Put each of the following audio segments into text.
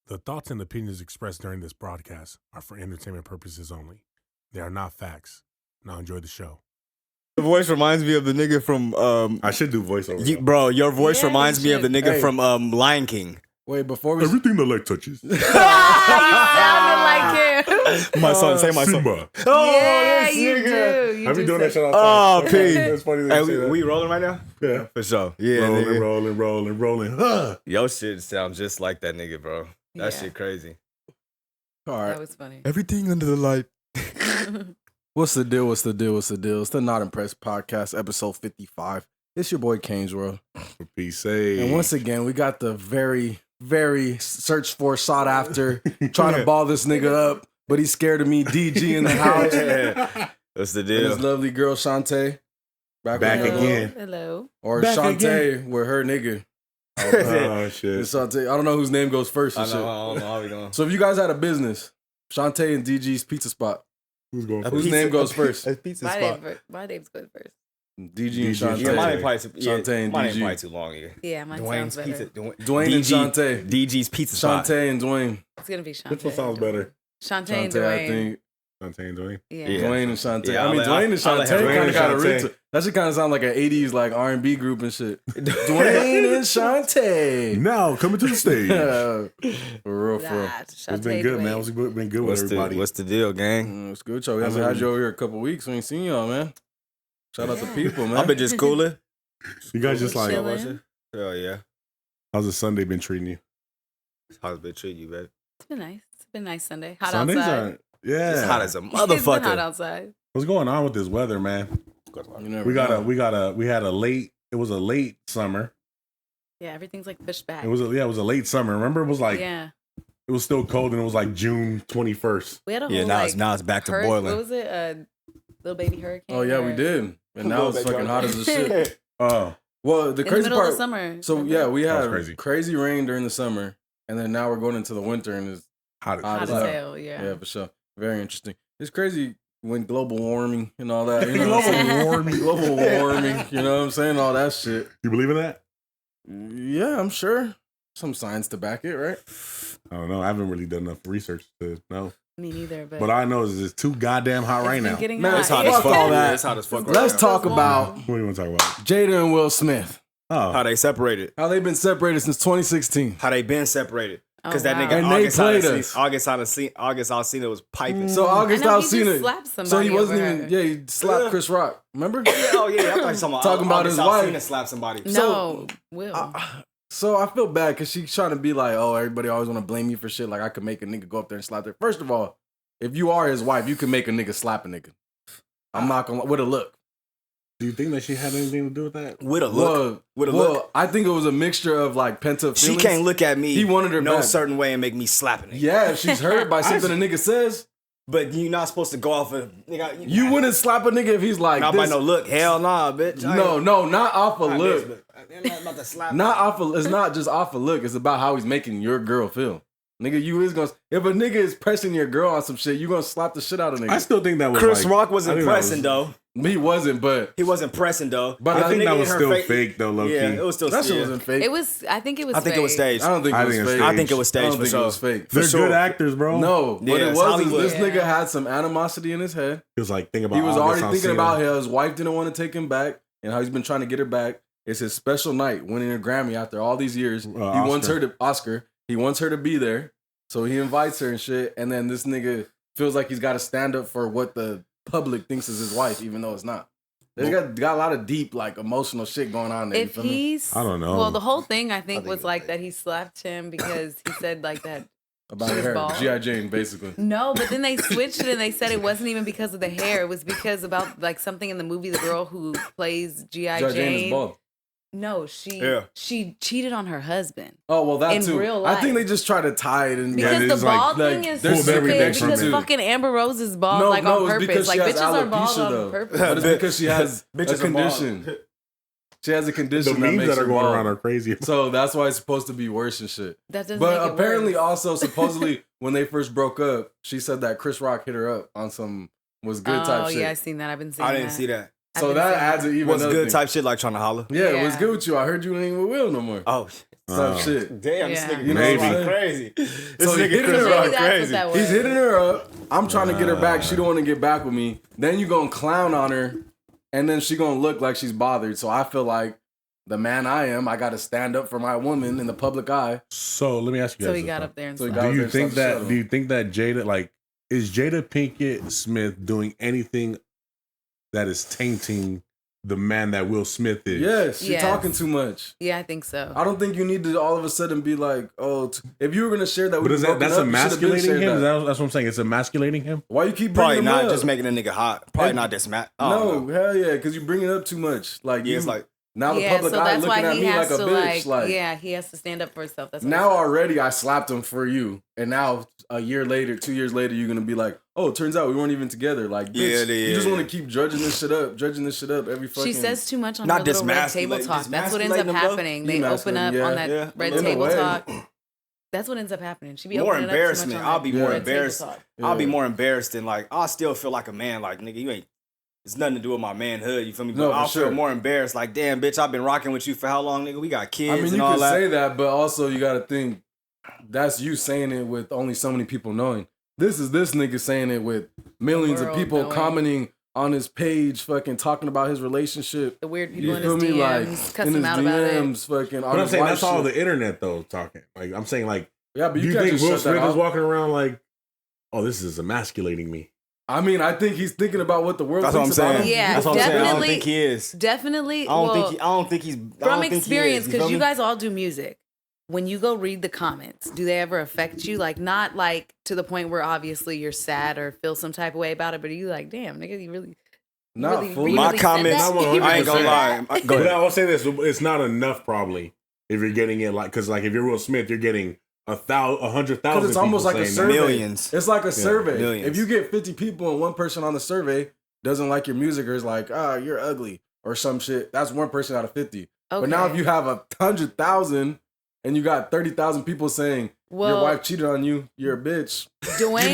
The thoughts and opinions expressed during this broadcast are for entertainment purposes only. They are not facts. Now enjoy the show. The voice reminds me of the nigga from I should do voiceover. bro. Your voice Yeah, reminds you me of the nigga Hey. from Lion King. Wait, before we Everything the light touches. You sounded like him. My son, say my son. Simba. Oh, Yeah, this you nigga. do. You I've been do doing that say- shit all the Oh, time. P. That's funny that Hey, you say that. we rolling right now? Yeah. For sure. Yeah, Rolling, nigga. rolling. Huh. Your shit sounds just like that nigga, bro. That Yeah. shit crazy. all That right. was funny. Everything under the light. What's the deal? It's the Not Impressed Podcast, episode 55. It's your boy Kane's World. For peace sake. And once again, we got the very, very searched for, sought after, trying to ball this nigga up, but he's scared of me, DG in the house. What's the And his deal? lovely girl, Shantae. Back with her- again. Hello. Or Back Shantae with her nigga. Oh, shit. It's Shantae. I don't know whose name goes first I and know, shit. I don't know how we going. So if you guys had a business, Shantae and DG's pizza spot, Who's going Whose first? name goes first? A pizza My spot. name's good first. DG and DG. Shantae. Yeah, my name probably Shantae and my name DG. probably too long. Yeah. Yeah, mine Dwayne's sounds better. pizza. Dwayne and Shantae. DG's pizza spot. Shantae and Dwayne. It's gonna be Shantae. Which one sounds better? Shantae and Shantae, I Dwayne. think. Shantae and Dwayne. Yeah. Yeah. Dwayne and Shantae. Yeah, I mean, I'll Dwayne and let Shantae her- kind Dwayne of got a and root Shantae. to. That should kind of sound like an '80s like R&B group and shit. Dwayne and Shantae. Now, coming to the stage. For real, for real. Nah, It's Shantae been good, Dwayne. man. It's been good with everybody. What's the deal, gang? It's good, y'all. We haven't had you over here a couple weeks. We ain't seen y'all, man. Shout out to Yeah. people, man. I've been just cooling. You guys just like, Chilling. Hell yeah. how's the Sunday been treating you? How's it treat you, babe? It's been nice. It's been a nice Sunday. Hot Sundays outside. are, yeah. It's hot as a It's been hot motherfucker. outside. What's going on with this weather, man? You never We know. had a late. It was a late summer. Yeah, everything's like pushed back. It was a late summer. Remember, it was like yeah. it was still cold, and it was like June 21st. We had a whole Yeah, now it's back to boiling. What was it? Little baby hurricane. Oh yeah, we or- did. And now it's fucking hot as a shit. Oh, Well, the In the crazy middle of part. the summer. So remember? yeah, we That was had crazy. crazy rain during the summer, and then now we're going into the winter, and it's hot. Hot hot as as hell. hell. Yeah. yeah, for sure. Very interesting. It's crazy when global warming and all that. You know Global what I'm saying? warming. Global warming. You know what I'm saying? All that shit. You believe in that? Yeah, I'm sure. Some science to back it, right? I don't know. I haven't really done enough research to know. Me neither. But But I know is it's too goddamn hot it's right been now. Getting Man, hot. it's hot as Yeah. fuck. All that. It's hot as fuck. Let's right talk Feels about What do you want to talk about? Jada and Will Smith. Oh, How they separated. How they've been separated since 2016. How they been separated. Oh, Because that wow. nigga And they played us. August Alsina was piping. So August I know he just Alsina. slapped somebody So he wasn't over even. her. Yeah, he slapped Chris Rock. Remember? Oh yeah, I thought you were Talking about August his wife. Alsina slapped somebody. No, Will. So I feel bad because she's trying to be like, oh, everybody always want to blame you for shit. Like I could make a nigga go up there and slap her. First of all, if you are his wife, you can make a nigga slap a nigga. I'm not gonna with a look. do you think that she had anything to do with that? With a look. With a well, look. I think it was a mixture of like pent up She feelings. can't look at me He wanted her no back. certain way and make me slapping it. Yeah, if she's hurt by something a nigga says, But you're not supposed to go off of nigga. you wouldn't slap a nigga if he's like Not this. by no look. Hell nah, bitch. No, not off a Not look. this, but I'm not about to slap. Not off a, it's not just off a look. It's about how he's making your girl feel. Nigga, you is gonna if a nigga is pressing your girl on some shit, you gonna slap the shit out of nigga. I still think that was Chris like, Rock wasn't I think that pressing though. He wasn't, but He wasn't pressing though. But If I a think nigga that in was her still face- fake though, low Yeah, key. it was still. that shit yeah. wasn't fake. It was. I think it was. I think it was fake. staged. I don't think I it was think it's fake. staged. I think it was I staged don't for think it sure. was fake. They're sure. good actors, bro. No, what Yeah, it it's was Hollywood. is this Yeah. nigga had some animosity in his head. He was like, think about. He was August already thinking Alsina. about how his wife didn't want to take him back and how he's been trying to get her back. It's his special night, winning a Grammy after all these years. He wants her to Oscar. He wants her to be there, so he invites her and shit. And then this nigga feels like he's got to stand up for what the public thinks is his wife, even though it's not. They got a lot of deep, like emotional shit going on there. You If feel me? he's, I don't know. Well, the whole thing I think think was it's like fake. that he slapped him because he said like that. About she was her, bald. G.I. Jane, basically. No, but then they switched it and they said it wasn't even because of the hair. It was because about like something in the movie. The girl who plays G.I. G.I. Jane is Jane. bald. No, she Yeah. she cheated on her husband. Oh well, that In too. real I think life. they just try to tie it in. Because it the is like- bald thing like, is there's stupid. everything Because from it. fucking Amber Rose is bald No, like no, on it's purpose. because Like she has bitches are bald alopecia, on though. purpose. But it's because she has a Bitches are bald. condition. She has a the condition that memes makes that are her going bald. around are crazy. So that's why it's supposed to be worse and shit. That doesn't make But it apparently, worse. also supposedly, when they first broke up, she said that Chris Rock hit her up on some was good type Oh shit. yeah, I seen that. I've been seeing I didn't that. see that. I've So been that seeing adds an even What's other good thing. type shit like trying to holler. Yeah, what's Yeah. good with you? I heard you ain't with Will no more. Oh, Some shit. damn, Yeah. this nigga You know Chris what I'm Rock saying? crazy. This So he nigga hit Chris her Maybe Rock up. that's what crazy. that was. He's hitting her up. I'm trying to get her back. She don't want to get back with me. Then you gonna clown on her, and then she gonna look like she's bothered. So I feel like the man I am, I got to stand up for my woman in the public eye. So let me ask you guys. So he this, got though. up there and So he slapped. got- Do you there think and slapped the that? shuttle. Do you think that Jada, like, is Jada Pinkett Smith doing anything that is tainting the man that Will Smith is? Yes, she's Yes. talking too much. Yeah, I think so. I don't think you need to all of a sudden be like, oh, if you were gonna share that, But is that broken that's up, you should've been emasculating shared him? that. That's what I'm saying. It's emasculating him. Why you keep Probably bringing him not up? just making a nigga hot. Probably And- not this Matt. No, hell yeah, because you bring it up too much. Like, Yeah, you, it's like now the yeah, public so eye that's looking why at he me like has a to bitch. Like, yeah, he has to stand up for himself. That's what now I said. already I slapped him for you, and now a year later, 2 years later, you're gonna be like, oh, it turns out we weren't even together. Like, bitch, Yeah, you just yeah. want to keep judging this shit up every fucking. She says too much on Not her little red table dismasculate- talk. That's what ends up dismasculating them, though? happening. They open up Demasculating, on that yeah. red In a table way. talk. That's what ends up happening. She be more opening up too much embarrassment. on I'll that be more red table embarrassed. talk. I'll be Yeah. more embarrassed than like I'll still feel like a man. Like nigga, you ain't. It's nothing to do with my manhood. You feel me? But No, for I'll sure. feel more embarrassed. Like damn, bitch, I've been rocking with you for how long, nigga? We got kids I mean, and you all can that. say that, but also you got to think that's you saying it with only so many people knowing. This is this nigga saying it with millions of world people knowing. commenting on his page, fucking talking about his relationship. The weird people You in his feel me? DMs, Like cuss in his him out about it. DMs, fucking. But I'm saying that's all the internet though talking. Like I'm saying, like, Yeah, but do you you can't think just Will shut that Smith is off. walking around like, oh, this is emasculating me? I mean, I think he's thinking about what the world That's what I'm thinks about saying. him. Yeah, That's what I'm saying. I don't definitely- think he is. Definitely. I don't well, think. I don't think he's. I from don't think he is. experience, You because feel you me? guys all do music. When you go read the comments, do they ever affect you? Like, not like to the point where obviously you're sad or feel some type of way about it, but are you like, damn, nigga, you really. Not really- fully. you My really said comments. that? Not You really I ain't gonna said lie. that? Go But ahead. I will say this: it's not enough probably if you're getting it like because like if you're Will Smith, you're getting 100,000. Because it's almost like a saying survey. that. Millions. It's like a survey. millions. If you get 50 people and one person on the survey doesn't like your music or is like, you're ugly or some shit, that's one person out of 50. But now if Okay. you have 100,000 and you got 30,000 people saying your Well- wife cheated on you, you're a bitch. Dwayne,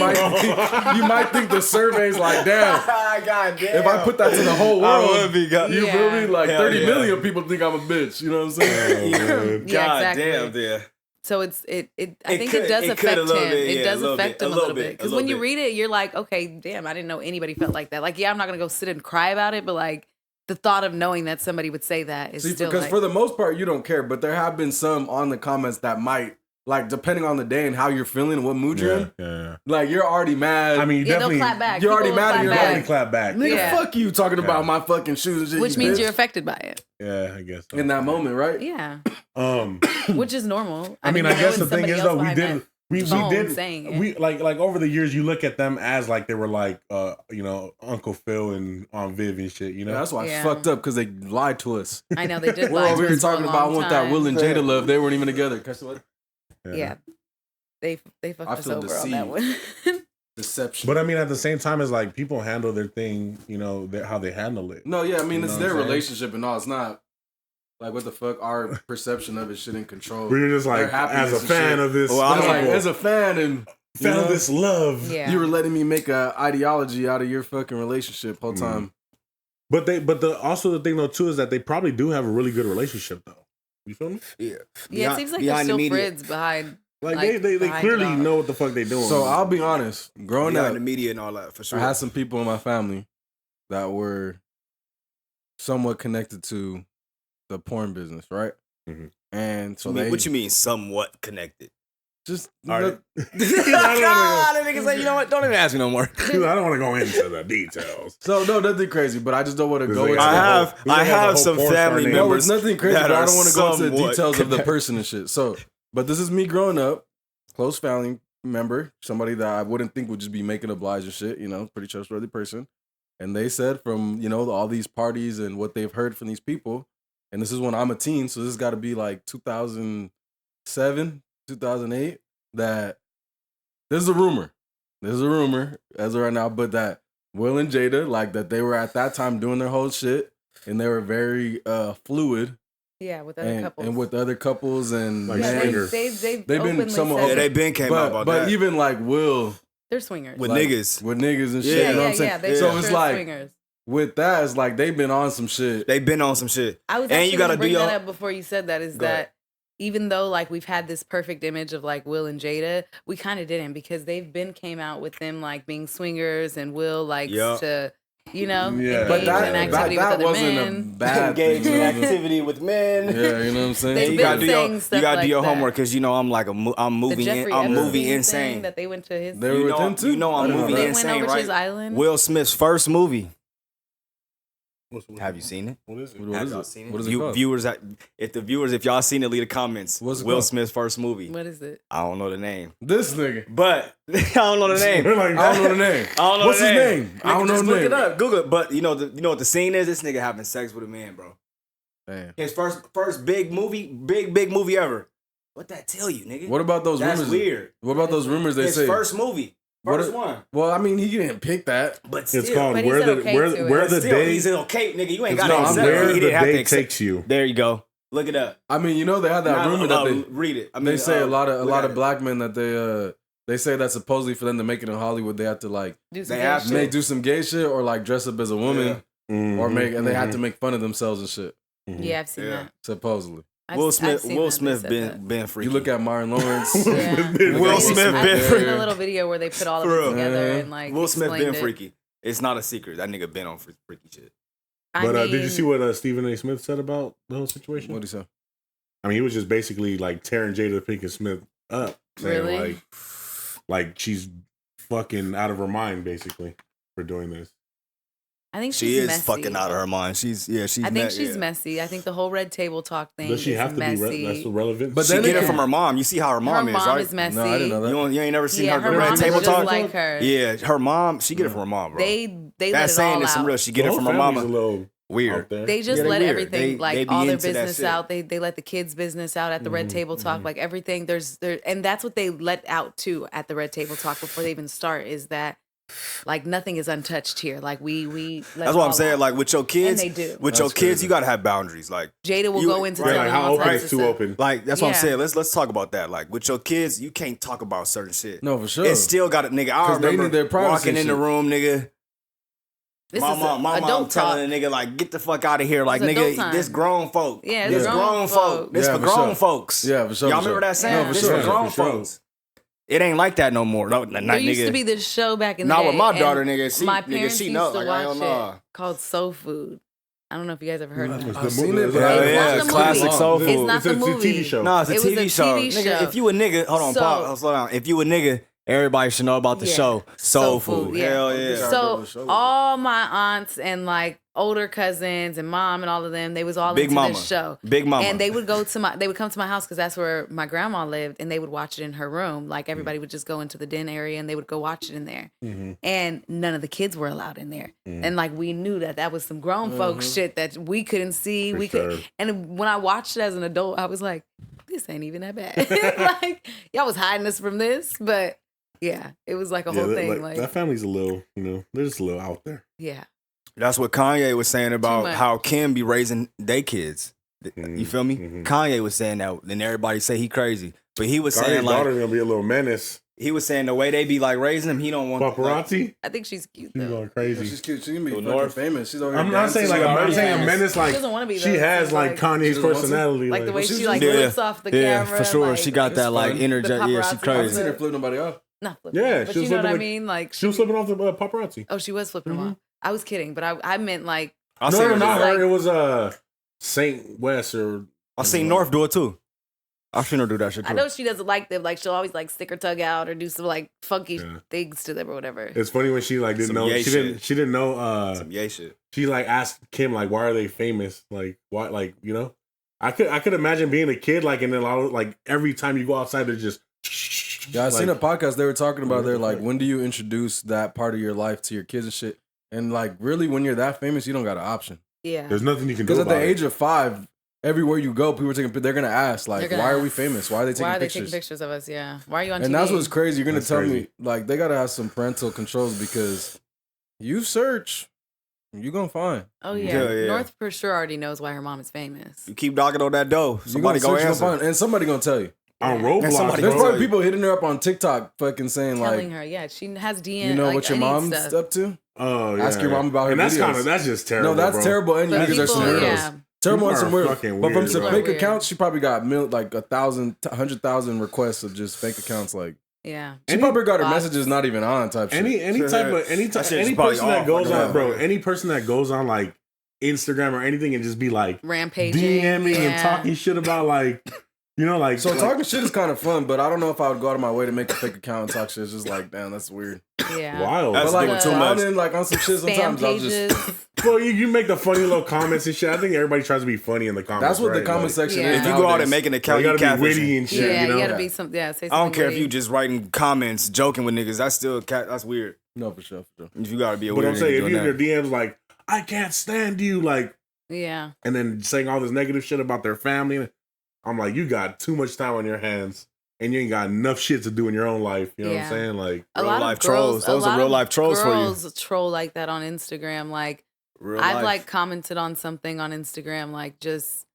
You might think the survey's like, damn, God damn. if I put that to the whole I world, would be. God, you Yeah. feel me? Like Hell 30 yeah. million people think I'm a bitch. You know what I'm saying? Oh, man. Yeah, God exactly. damn, there. so it's I It think could- it does it could affect a little him. bit, It yeah, does a little affect bit, him a a little little bit. bit, a Because little when you bit. read it, you're like, okay, damn, I didn't know anybody felt like that. Like, yeah, I'm not gonna go sit and cry about it, but like the thought of knowing that somebody would say that is See, still because like, for the most part, you don't care, but there have been some on the comments that might, like, depending on the day and how you're feeling and what mood you're in, Yeah. like, you're already mad. I mean, you yeah, they'll definitely. clap back. You're already People will mad clap and you're back. Definitely clap back. nigga, Yeah. fuck you talking Yeah. about my fucking shoes and shit. which you means bitch. you're affected by it. Yeah, I guess so. in that moment, right? Yeah, Um, which is normal. I mean, I you know guess the it's thing somebody is else though, we behind did. that We phone did saying it. we like over the years you look at them as like they were like Uncle Phil and Aunt Viv and shit, you know. Yeah, that's why Yeah. I fucked up because they lied to us. I know they did. We're lie over to here us for a talking about long want that time. Will and Jada love. They weren't even together. Catch what? Yeah, they fucked I us feel over on that one. Deception. But I mean, at the same time, it's like people handle their thing, you know, how they handle it. No, yeah, I mean, You it's know their what I'm saying? relationship and all. It's not like what the fuck. Our perception of it shouldn't control. We were just their like, happiness as a and fan shit. of this, Well, I But it's like, couple. as a fan and you fan know, of this love. Yeah, you were letting me make a ideology out of your fucking relationship whole Mm-hmm. time. But also the thing though too is that they probably do have a really good relationship though. You feel me? Yeah. yeah. It seems like they're still friends behind. Like, Like, they behind clearly it all. know what the fuck they doing. So I'll be honest. Growing Behind up, the media and all that for sure. I had some people in my family that were somewhat connected to the porn business, right? Mhm. And so what you mean somewhat connected? just All right. I God, that nigga say, you know what? Don't even ask me no more. don't want to go into the details. so no, nothing crazy, but I just don't want to go They into. got I a have whole some porn star family name. No, members. it's nothing crazy, that but I are don't want to go into the somewhat details of the connected. person and shit. So, but this is me growing up, close family member, somebody that I wouldn't think would just be making up lies and shit, you know, pretty trustworthy person. And they said from, you know, all these parties and what they've heard from these people, and this is when I'm a teen, so this has got to be like 2007, 2008, that there's a rumor. There's a rumor as of right now, but that Will and Jada, like that they were at that time doing their whole shit and they were very fluid Yeah, with other couples. and with other couples and Like yeah, men. swingers. they've been openly somewhat said Yeah, they that. been came out about but that. even like Will they're swingers. With like, niggas. with niggas and shit, Yeah, you know what yeah, I'm saying? yeah. They're So for it's sure like swingers. with that, it's like they've been on some shit. They've been on some shit. I was And actually you gotta gonna bring do that your- up before you said that. Is Go ahead. that even though like we've had this perfect image of like Will and Jada, we kind of didn't because they've been came out with them like being swingers and Will likes Yeah. to, you know, Yeah. engage But in that activity with other wasn't men. a bad Engage thing. in you know what I'm saying? activity with men. Yeah, you know what I'm saying? They've You been gotta do saying your, stuff you gotta like do your that. homework because you know I'm like I'm The movie Jeffrey I'm Epstein movie thing insane. that they went to his. They were You with know, him too. you know I I'm didn't know movie they that. went insane, over to right? his island. Will Smith's first movie. What's the- Have you seen it? What is it? What Have is y'all it? seen it? What is it called? Viewers, if y'all seen it, leave the comments. What's it Will called? Smith's first movie. What is it? I don't know the name, This nigga. but I don't know the name. We're like, I don't know the name. I don't know What's the his name. name? I don't know Just the look name. it up. Google it. But you know what the scene is? This nigga having sex with a man, bro. Damn. His first big movie ever. What that tell you, nigga? What about those That's rumors? weird. What about those rumors they His say? first movie, What first it- one. Well, I mean, he didn't pick that. But still, It's called But he where said the okay to it. where but the still, day he's okay, nigga. You ain't got No, to I'm accept where it. He the didn't have to day accept. takes you. There you go. Look it up. I mean, you know, they had that Now, rumor that they read it. I mean, say a lot look at of it. black men that they say that supposedly for them to make it in Hollywood, they have to like Do some They gay have shit. to. do some gay shit or like dress up as a woman or make and they have to make fun of themselves and shit. Yeah, I've seen Yeah. that. Supposedly, Will Smith. seen Will that. Smith They said that. been freaky. you look at Martin Lawrence. Yeah. Will Smith I've been seen freaky. a little video where they put all of For it real. together Uh-huh. and like Will Smith been explained it. freaky. It's not a secret. That nigga been on freaky shit. I But did you mean, see what Stephen A. Smith said about the whole situation? What do you say? I mean, he was just basically like tearing Jada Pinkett Smith up, saying Really? like she's fucking out of her mind, basically, for doing this. I think She she's is messy. fucking out of her mind. She's I think she's messy. I think the whole red table talk thing Does she is have to messy. be? That's the relevant. But She then get it again- from her mom. You see how her mom her is, mom right? is messy. No, I didn't know that. You ain't never seen Yeah, her her red mom is table just talk. like her. Yeah, her mom. She get it from her mom, bro. They let that it saying all is some out. real. She get it from her A mama. little Weird. out there. They just Yeah, they let weird. everything, They like be all their into that business shit. out. They let the kids' business out at the Red Table Talk. Like everything, and that's what they let out too at the Red Table Talk before they even start. Is that like nothing is untouched here? Like we. Let That's it what I'm all saying. out. Like with your kids, they do. with your That's kids, crazy. you gotta have boundaries. Like Jada will you- go into right, Yeah, telling like how all open types is of too stuff. open. Like that's what I'm Yeah. saying. Let's talk about that. Like with your kids, you can't talk about certain shit. No, for sure. It's still got a nigga. I 'Cause they remember need their privacy walking in the shit. room, nigga. This my is mom adult talk. telling a nigga like, get the fuck out of here. Like It's adult nigga, time. this grown folk. Yeah, this it's grown grown folk. folk. This Yeah, for for grown sure. folks. Yeah, for sure. Y'all for remember sure. that saying? No, for This sure, for grown for sure. folks. It ain't like that no more. No, not There used nigga. to be this show back in the Not day. with my and daughter, nigga. She- my nigga, parents she used know, to like, watch hell it nah. called Soul Food. I don't know if you guys ever heard of it. I've seen it, but Hell It's yeah, not the classic movie. soul food. It's not the It's a movie. TV show. No, it's a It was TV a show. TV Nigga, show. if you a nigga, hold on, So- pause, slow down. If you a nigga, everybody should know about the Yeah. show. Soul Soul Food. Food, yeah. Hell yeah. So all my aunts and like older cousins and mom and all of them, they was all Big into mama. this show. Big mama. And they would come to my house because that's where my grandma lived, and they would watch it in her room. Like everybody would just go into the den area and they would go watch it in there. And none of the kids were allowed in there. And like we knew that was some grown folks shit that we couldn't see. For we sure. could. And when I watched it as an adult, I was like, this ain't even that bad. Like y'all was hiding us from this, but yeah, it was like a whole thing. Like that family's a little, they're just a little out there. yeah. That's what Kanye was saying about much. how Kim be raising they kids. You feel me? Mhm. Kanye was saying that, then everybody say he crazy. But he was Kanye's saying like daughter's gonna be a little menace. he was saying the way they be like raising him, he don't want Paparazzi, I think she's cute she's though. going crazy. She's cute. She can be Go fucking north. famous. She's over here I'm not saying dancing. like I'm She's saying a already menace. Like She doesn't want to be. she though. has She's like She Kanye's doesn't want to? personality. like the way she's she like Yeah. flips off the yeah, camera. for sure. like, She got It's that like fun. energy. The Yeah, she paparazzi I haven't crazy. seen her flip nobody off. not flipping. Yeah, but she you was know what I flipping, mean. Like she was flipping off the paparazzi. Oh, she was flipping them off. I was kidding, but I meant like I No, seen her not do it. like- her. It was Saint West or I seen North do it too. I seen her do that shit too. I know she doesn't like them. Like she'll always like stick her tongue out or do some like funky Yeah. things to them or whatever. It's funny when she like didn't Some know. yay She shit. didn't know. Some yay shit. She like asked Kim like, why are they famous? Like why? Like I could imagine being a kid like and then like every time you go outside they're just. Yeah, I like, seen a podcast they were talking about. What They're the like, fuck? when do you introduce that part of your life to your kids and shit? And like, really, when you're that famous, you don't got an option. Yeah. There's nothing you can do Because at the about age of 5, everywhere you go, people are taking. They're gonna ask like, They're gonna why are we ask, famous? Why are they taking Why are they pictures? taking pictures of us? Yeah. Why are you on And TV? that's what's crazy. You're gonna That's tell crazy. me like they gotta have some parental controls because you search, you gonna find. Oh yeah. Hell yeah. North for sure already knows why her mom is famous. You keep knocking on that door. You Somebody gonna go search, you answer. gonna find, and somebody gonna tell you. on Yeah. Roblox. somebody- There's bro. probably people hitting her up on TikTok, fucking saying telling like, her, yeah, she has DM. you know like, what your any mom's stuff. up to? Oh, yeah. Ask your mom about her And that's videos. that's just terrible. No, that's bro. terrible. And you But niggas are some people, weirdos. yeah. Terrible and People some are weird. fucking But from weird, some bro. fake Weird. accounts, she probably got 100,000 requests of just fake accounts. Like Yeah. she Any probably got her bots. messges not even on type shit. Any type of That shit's any probably person that off, goes like, on, bro, yeah. any person that goes on like Instagram or anything and just be like Rampaging. DMing and yeah. talking shit about like, you know, like So like, talking shit is kind of fun, but I don't know if I would go out of my way to make a fake account and talk shit. It's just like, damn, that's weird. Yeah. wild. That's But like doing too much. sounding like on some shit Spam sometimes I'll pages. just. Well, you make the funny little comments and shit. I think everybody tries to be funny in the comments. That's what the right? comment Like, section Yeah. is. If you go out nowadays. and make an you account, you gotta be witty catfishing. and shit. Yeah, you know? you gotta Yeah. be some. Yeah, say I don't something care if you witty. just writing comments, joking with niggas. That's still that's weird. No, for sure, for sure. If you gotta be a But weird I'm saying, nigga if you doing in that. your DMs like, I can't stand you, like, Yeah. and then saying all this negative shit about their family, I'm like, you got too much time on your hands, and you ain't got enough shit to do in your own life. You know what Yeah. I'm saying? Like, A Real lot life of girls, trolls. Those a are lot real of life trolls for you. girls troll like that on Instagram. Like Real I've life. like commented on something on Instagram, like just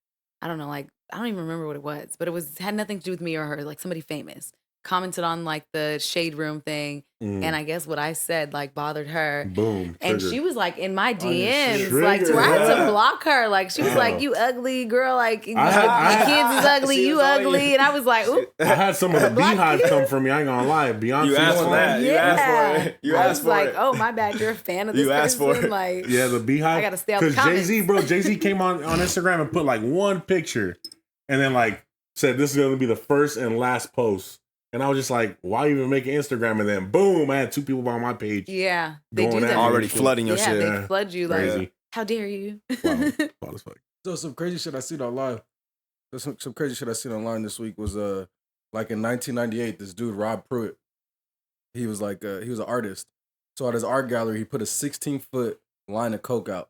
I don't know, like I don't even remember what it was, but it had nothing to do with me or her. Like somebody famous commented on like the shade room thing, and I guess what I said like bothered her. boom, And triggered. she was like in my your DMs, shit. like to where I had Yeah. to block her. Like she was Yeah. like, "You ugly girl, like I had- your kids is ugly, She you was on you. ugly," and I was like, "Ooh." I had some of the Black beehive people. come from me. I ain't gonna lie. Beyonce. You asked for song. that. You asked for it. You I asked was for like, it. "Oh my bad, you're a fan of this You asked for person." it. Like, Yeah, the beehive. I gotta stay out the Because Jay Z, comments. bro, Jay Z came on Instagram and put like one picture, and then like said this is gonna be the first and last post. And I was just like, why even make an Instagram? And then boom, I had 2 people on my page. yeah, they Going do at that. me. Already flooding your yeah, shit. they Yeah. flood you like, Crazy. "How dare you?" Wow. Wild as fuck. So some crazy shit I seen online. Some crazy shit I seen online this week was like in 1998, this dude Rob Pruitt. He was like he was an artist. So at his art gallery, he put a 16-foot line of coke out.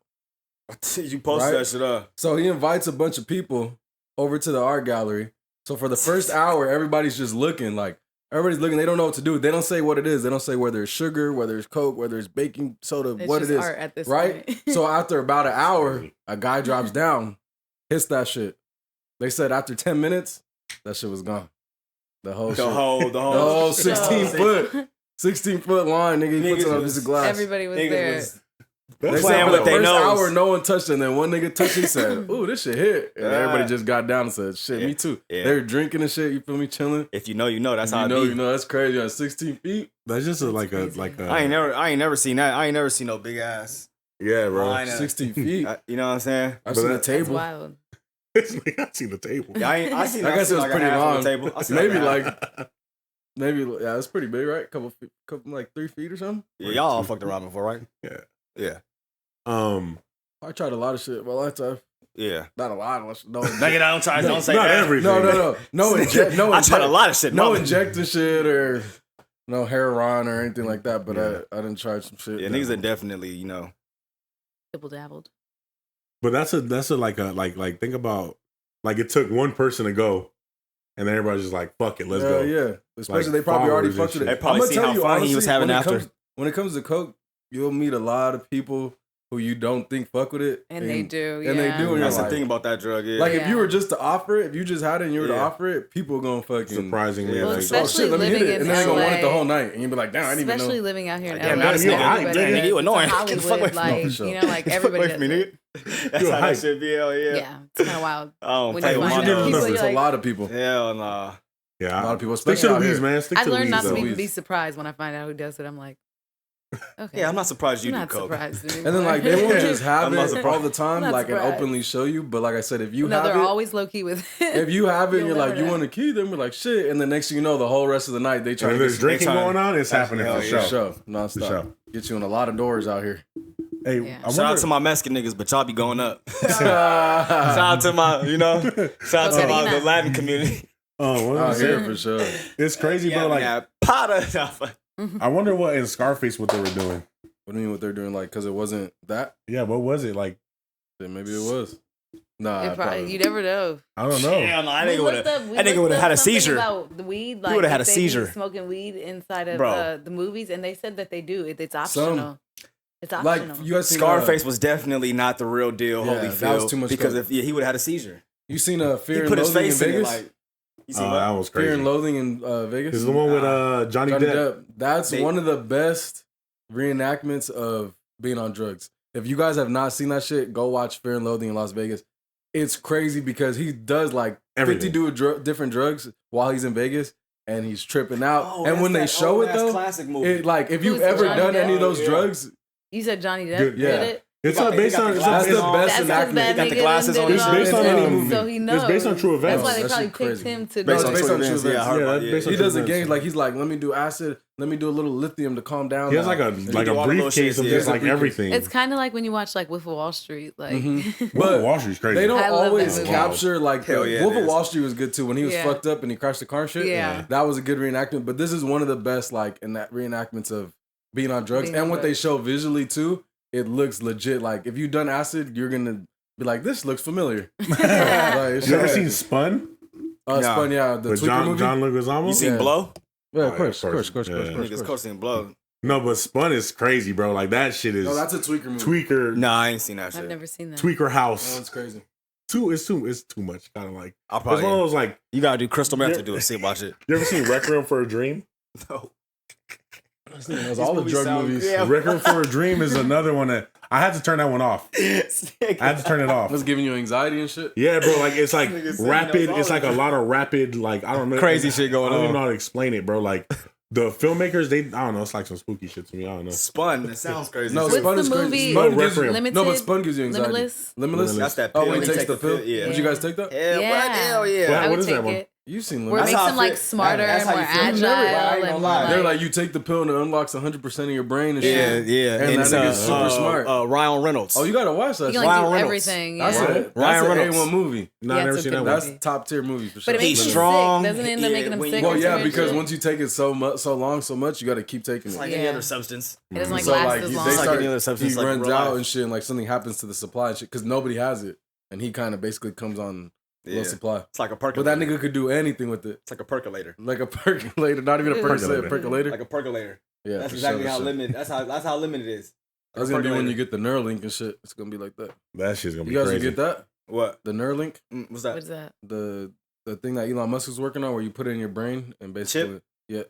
You posted Right? that shit up. So he invites a bunch of people over to the art gallery. So for the first hour, everybody's just looking like everybody's looking. They don't know what to do. They don't say what it is. They don't say whether it's sugar, whether it's coke, whether it's baking soda, It's what just it is. art at this Right? point. So after about an hour, a guy drops down, hits that shit. They said after 10 minutes, that shit was gone. The whole shit. The whole The whole So- 16-foot line, nigga. He puts it on a piece of glass. Everybody was Niggas there. was They That's said playing for with the their first nose. hour, no one touched it. And then one nigga touched it. He said, ooh, this shit hit. And Yeah. everybody just got down and said, shit, Yeah. me too. Yeah. They were drinking and shit. You feel me? Chilling. If you know, you know. That's how you it know, be. you know, that's crazy. On 16 feet. That's just like a crazy. like a. I ain't never seen that. I ain't never seen no big ass. Yeah, bro. line. 16 feet. You know what I'm saying? I've But seen the that- That's table. wild. I seen the table. Yeah, I seen. I guess it was like a pretty half on long. the table. I seen Maybe a half. like, maybe, yeah, it's pretty big, right? Couple like 3 feet or something. Yeah, y'all all fucked around before, right? Yeah. Yeah. I tried a lot of shit in my lifetime. Yeah. Not a lot. No, Nigga, don't try. Don't say Not that. everything. No, I tried a lot of shit. No mother- injecting shit or no heroin or anything like that. But Yeah. I didn't try some shit. Yeah, niggas are definitely, you know. Dibble dabbled. But that's a like think about like it took one person to go, and then everybody's just like, fuck it, let's go. Yeah, especially Like they probably already followers and fucked with it. shit. They probably I'ma seen tell how funny he was having when it after. when it comes to coke, you'll meet a lot of people who you don't think fuck with it, And they do. Yeah. and they do, and That's you're the like, thing about that drug. Yeah. like if Yeah. you were just to offer it, if you just had it and you were to Yeah. offer it, people are gonna fucking Surprisingly, Yeah, Well, like, so- oh shit, let me hit living it, in and then they're gonna want it the LA. whole night, and you'll be like, damn, I didn't even Especially know. living out here in Damn, LA. this you know, nigga- everybody damn, nigga, you does annoying. Hollywood, Get the fuck away from me. like, For sure. you know, like Get the fuck everybody away does from me, it. nigga. That's You're how hype. that shit be. Hell yeah. Yeah, it's kind of wild. I don't When play you with find my out nose. people, It's you're a like- lot of people. Hell nah. yeah, A lot of people, Stick to especially the out weeds, here. man. Stick I to the learned weeds, not to though. even weeds. be surprised when I find out who does it. I'm like, okay. Yeah, I'm not surprised you I'm do not coke. surprised anymore. And then like they won't just have I'm not it surprised. all the time, I'm not like and surprised. openly show you. But like I said, if you no, have they're it, always low key with it. if you have it, and You'll you're like, never you know. want a key, then we're like, shit. And the next thing you know, the whole rest of the night they try And to if get there's some drinking trying- going on, it's happening Hell for yeah. sure. show nonstop. For sure. Get you in a lot of doors out here. Hey, Yeah. I Shout out wonder- to my Mexican niggas, but y'all be going up. Shout out to my, you know, shout out to my the Latin community. Oh, what Out was I here saying? for sure. It's crazy, Yeah, bro. we Like, got Potter. I wonder what in Scarface what they were doing. What do you mean what they're doing? Like, because it wasn't that? Yeah, what was it like? Then maybe it was. Nah, It probably. probably, you never know. I don't know. Hell no, that We nigga would looked have. up- we That nigga looked would have up had a something seizure. About the weed, like would've had if a they be seizure. smoking weed inside of Bro. the movies, and they said that they do. It's optional. It's like optional. you guys seen Scarface was definitely not the real deal. Yeah, Holyfield, that was too much because coke. if he would have had a seizure. You seen a He Fear and put his Loathing in face in it Vegas? like You seen that was crazy. Fear and Loathing in Vegas. This is the one with Johnny Depp. That's one of the best reenactments of being on drugs. If you guys have not seen that shit, go watch Fear and Loathing in Las Vegas. It's crazy because he does like Everything. 50 different drugs while he's in Vegas and he's tripping out. And when they show it though, classic movie. it, like if you've Who's ever Johnny done any of Depp? those drugs, You said Johnny Depp Good. did Yeah. it? It's got the- based he got on. the It's That's the based- best That's enactment. that Got the nigga glasses done on did and it shit. It's based on Any a movie. So he knows. It's based on true events. That's why they That probably shit picked crazy. him to No, do it's it. based on true Yeah, I events. heard Yeah, about that's it. based on He does a true game events. like he's like, let me do acid, let me do a little lithium to calm down. He has now. like a And like do a all the little briefcase shit, of yeah. just like everything. It's kind of like when you watch like Wolf of Wall Street. Like, Mhm. But But Wall Street's crazy. they don't I love that always movie. capture like Hell yeah, Wolf it of is. Wall Street was good too when he was Yeah. fucked up and he crashed the car and shit. Yeah. That was a good reenactment. But this is one of the best like in that reenactments of being on drugs. Being And on what they drugs. show visually too, it looks legit. Like if you've done acid, you're gonna be like, this looks familiar. Like, it's You ever shit. seen Spun Nah. Spun, yeah, the with Tweaker movie? John Leguizamo? You seen Yeah. Blow? Yeah, Oh, of course, yeah, of course, of course, of yeah. course, of course, Niggas of course. coasting Blow. No, but Spun is crazy, bro. Like that shit is No, that's a Tweaker movie. Tweaker. Nah, I ain't seen that shit. I've never seen that. Tweaker Oh, House. it's crazy. It's too much. Kind of like I'll it's one of probably. those like. You gotta do crystal meth Yeah. to do it. See, watch it. You ever seen Requiem for a Dream? No. That's all the movies drug sound- movies. yeah. Requiem for a Dream is another one that I had to turn that one off. I had to turn it off. That's giving you anxiety and shit. Yeah, bro. Like it's like Nigga said rapid. he knows It's like a all lot of rapid. Like I don't know. Crazy shit going I don't even on. know how to explain it, bro. Like the filmmakers, I don't know. It's like some spooky shit to me. I don't know. Spun. It sounds crazy. No, What's Spun the is crazy. movie? Spun No, gives you, Requiem. Limited? no, but Spun gives you anxiety. Limitless? Limitless? That's that Oh, pill. when When he you takes the take the pill? pill, yeah. Would you guys take that? Hell, Yeah. what? Hell yeah. What- I would is that take one? it. You've seen We're That's makes how I them like feel. smarter That's and how more you feel. agile. I ain't gonna And lie. more They're like, you take the pill and it unlocks 100% of your brain and Yeah, shit. yeah. And And that it's, nigga's super smart. Ryan Reynolds. Oh, you gotta watch that you shit. can like Ryan do Reynolds. everything. That's Yeah. a Ryan that's an Reynolds. A1 movie. No, Yeah, I never it's a seen good that. movie. That's top tier movie for sure. But it makes He's you strong. sick. Doesn't it end up Yeah, making him when sick? you- Well, or yeah, some because shit? once you take it so much, you got to keep taking It's it. like Yeah. any other substance. It doesn't like So last like as they long. It's like start, any other he substance, like in runs real out life. and shit, and like something happens to the supply and shit because nobody has it, and he kind of basically comes on low Yeah. supply. It's like a But percolator. that nigga could do anything with it, It's like a percolator. like a percolator, not even a Percolator. Percolator, percolator. Like a percolator. Yeah, That's for exactly sure, how for sure. limited. That's how limited it is. That's gonna be when you get the Neuralink and shit. It's gonna be like that. That shit's gonna be You guys crazy. will get that? What? The Neuralink, What's that? What is that? the thing that Elon Musk is working on, where you put it in your brain and basically, yeah,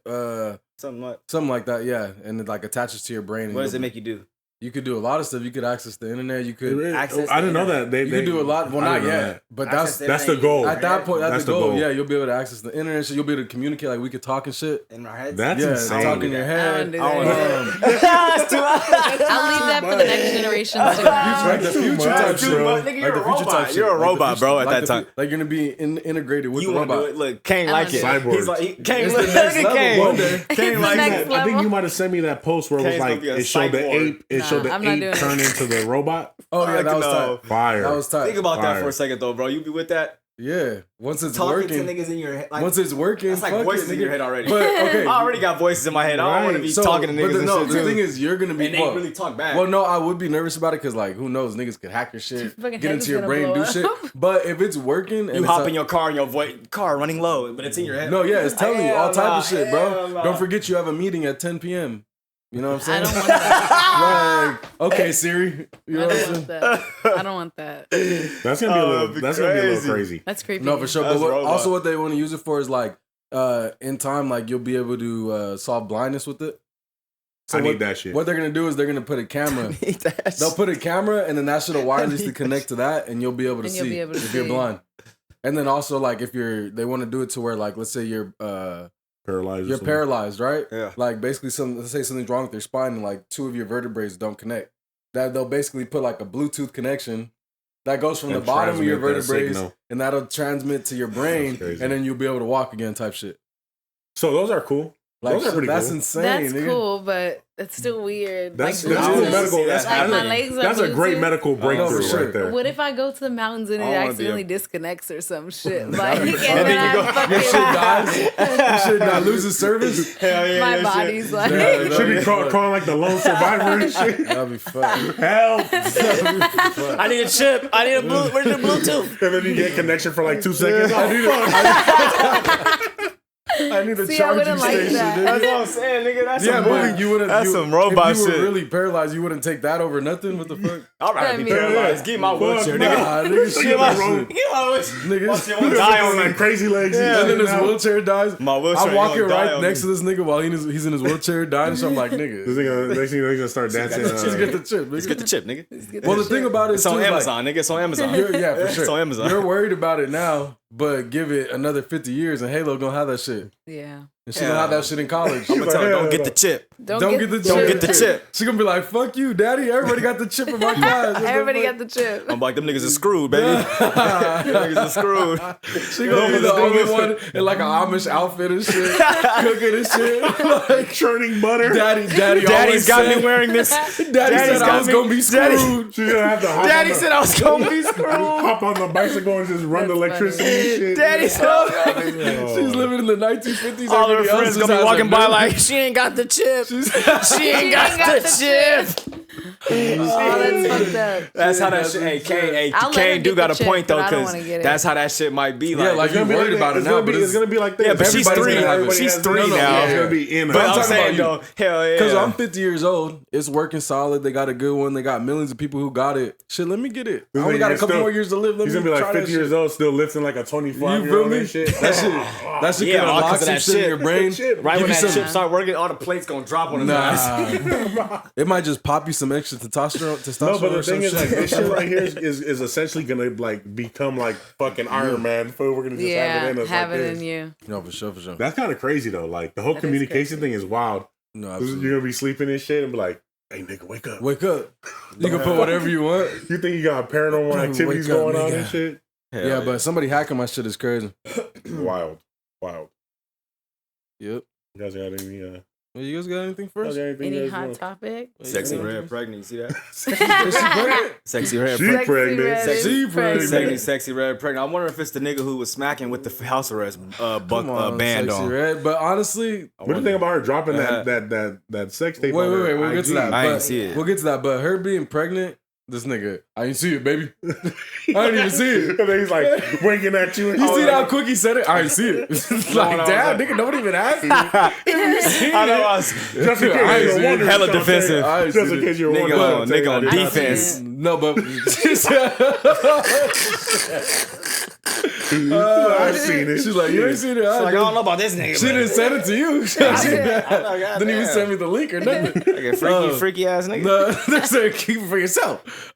Something like. something like that, yeah, and it like attaches to your brain. And What does you'll- it make you do? You could do a lot of stuff. You could access the internet. You could. Access I didn't the know that. They You could do a lot. Well, I not didn't know yet, that. but Access that's the goal. at that point. That's, That's the the goal. goal. Yeah, you'll be able to access the internet. So you'll be able to communicate. Like we could talk and shit. In our heads. That's Yeah, insane. talk in your I head. don't do I don't that. know. That's too much. I'll leave that for the next generation to Like come. the Too future much, type shit. bro. Nigga, Like you're the a future robot. type shit. You're a Like the robot, future- bro, at like that the time. Like you're gonna be integrated with You the want to do robot. it? Look, Kane I like don't it. do it. He's like Kane. It's Look the next at level Kane. one day. Kane the like next that. I think level. you might have sent me that post where it was Kane's gonna like be a it showed the cyborg. ape. It Nah, showed the I'm not ape doing it. turn into the robot. Oh yeah, that was no. tight. Fire. That was tight. Think about that Fire. for a second, though, bro. You be with that Yeah, once it's talking working. to niggas in your head. Like, Once it's working, that's like fuck voices it, in nigga. your head already. But okay, I already got voices in my head. I don't want to Right. be so, talking to but niggas no, and the shit too. thing is, you're gonna be. And they well, really talk back. Well, no, I would be nervous about it because, like, who knows? Niggas could hack your shit, Fucking get head into is your gonna brain, blow do up. shit. But if it's working, and you it's hop a- in your car and your voice car running low, but it's in your head. no, yeah, it's telling you all Hell type nah, of shit, bro. hell nah. Don't forget you have a meeting at 10 p.m. You know what I'm I saying? don't want that. Like, okay, Siri. You I know what I'm don't saying? want that. I don't want that. That's gonna be a Oh, little. that'd be That's gonna be a little crazy. crazy. That's creepy. No, for sure. That's But what, robot. also, what they want to use it for is like, in time, like you'll be able to solve blindness with it. I need what, that shit. What they're gonna do is they're gonna put a camera. They'll put a camera, and then that shit'll wirelessly connect to that, and you'll be able to And you'll see be able to if you're see. blind. And then also, like, if they want to do it to where, like, let's say you're Paralyzed. or you're something. paralyzed, right? Yeah. Like, basically, let's say something's wrong with your spine, and like two of your vertebrae don't connect. That they'll basically put like a Bluetooth connection that goes from And the bottom of your transmit that vertebrae, signal. and that'll transmit to your brain, crazy. and then you'll be able to walk again, type shit. So those are cool. Like, Those are pretty that's cool. insane. That's nigga. cool, but it's still weird. That's like, that's Bluetooth. cool Bluetooth. medical. That's Like, my legs are that's a great Bluetooth. medical breakthrough for sure. right there. What if I go to the mountains and it I wanna be accidentally a- disconnects or some shit? Like, That'd and be then fun. then you I go- Your shit dies. fucking Your shit not loses service. Hell yeah, my that shit. body's like. Yeah, Should be that'd crawling like the lone survivor and shit. That'd be fun. Help! I need a chip. I need a blue. Where's the Bluetooth? And then you get connection for like 2 seconds. I Oh, need fuck. I need a See, I charging wouldn't like station. that. nigga. That's what I'm saying, nigga. That's Yeah, some but movie. you wouldn't. That's some robot If you were shit. really paralyzed, you wouldn't take that over nothing. What the fuck? I'd rather I be mean- paralyzed. Give me my wheelchair, nigga. Nah, nigga, Give my shit. wheelchair. Nigga. Watch it die on like me. crazy legs. Yeah. And then his wheelchair dies. My wheelchair I'm walking gonna die right on next me. to this nigga while he's in his wheelchair dying. So I'm like, nigga, This nigga, next thing you know, he's gonna start dancing. just get the chip. Let's Nigga. get the chip, nigga. Well, the thing about it is It's on too, Amazon, nigga. It's on Amazon. Yeah, for sure. It's on Amazon. You're worried about it now, but give it another 50 years and Halo gonna have that shit. Yeah. And she gonna have that shit in college. I'm gonna tell her, Hell don't get no. the chip. Don't get the Don't get the chip. She gonna be like, fuck you, daddy. Everybody got the chip in my class. Everybody got the chip. I'm like, them niggas is screwed, baby. Them niggas is screwed. She gonna be the only one in like an Amish outfit and shit, cooking and shit. Like, churning butter. Daddy's Daddy's got me wearing this. Daddy Daddy's said I got was me- gonna be screwed. She's gonna have to hop Daddy on the, said I was gonna be screwed. hop on the bicycle and just run the That's electricity funny. and shit. Daddy said I was gonna be She's living in the 1950s. All her Everybody else friends just gonna be has walking a by new- like, she ain't got the chip. She ain't got the chip. Oh, that's fucked up. That's how that shit. Hey, Kane, I'll let Kane her do get got the a chip, point though, but I don't because wanna get it. that's how that shit might be. Yeah, like It's gonna you be worried like about that. it now, but It's gonna be like that. Yeah, but she's Everybody's three. gonna have it. She's Everybody three has it. now. It's gonna be in her. But I'm I'm talking saying about though, hell yeah. Because I'm 50 years old. It's working solid. They got a good one. They got millions of people who got it. Shit, let me get it. I only got a couple Still- more years to live. Let He's me gonna be try like that 50 shit. years old, still lifting like a You 25-year-old feel me? and shit. That shit Yeah, can all unlock 'cause of some that shit in shit. your brain. Shit. Right Give when you that some- chip start working, all the plates gonna drop on his ass. Nah. It might just pop you some extra testosterone. No, but or the some thing is, like, shit. this shit right here is essentially gonna like become like fucking Iron Man. Fool, we're gonna just have it in Yeah, us. have like it this. in you. No, for sure, for sure. That's kind of crazy though. Like the whole That is communication crazy. thing is wild. No, You're absolutely. gonna be sleeping and shit and be like, "Hey, nigga, wake up." Wake up. You can put whatever you want. You think you got paranormal activities Wake up, going on nigga. and shit? Yeah, but somebody hacking my shit is crazy. Wild. Yep. You guys got any? Well, you guys got anything for you us? guys got anything Any you guys hot want? topic? Sexy red pregnant, you see that? Is she pregnant? Sexy red She pregnant. pregnant. red Sexy is pregnant. Sexy red pregnant. I wonder if it's the nigga who was smacking with the house arrest Come on, band Sexy on. Red. But honestly, What do you think about her dropping Uh, that sex tape? wait, on her we'll get to IG? that. I but ain't see it. We'll get to that. But her being pregnant, this nigga, I ain't see it, baby. I didn't even see it. And then he's like winking at you. And You all see that. how quick he said it? I ain't see it. It's like, no, damn, no. nigga, nobody even asked me. I know I was Just in case I ain't you're seen it. wondering, Hella I'm saying. defensive. I ain't Just seen in it. case you're Nigga wondering. on- nigga on I didn't see defense. it. No, but I've seen it. she's like, you ain't seen it. like, I don't know about this nigga. She didn't send it to you. She didn't even send me the link or nothing. Freaky ass nigga. No, they said keep it for yourself.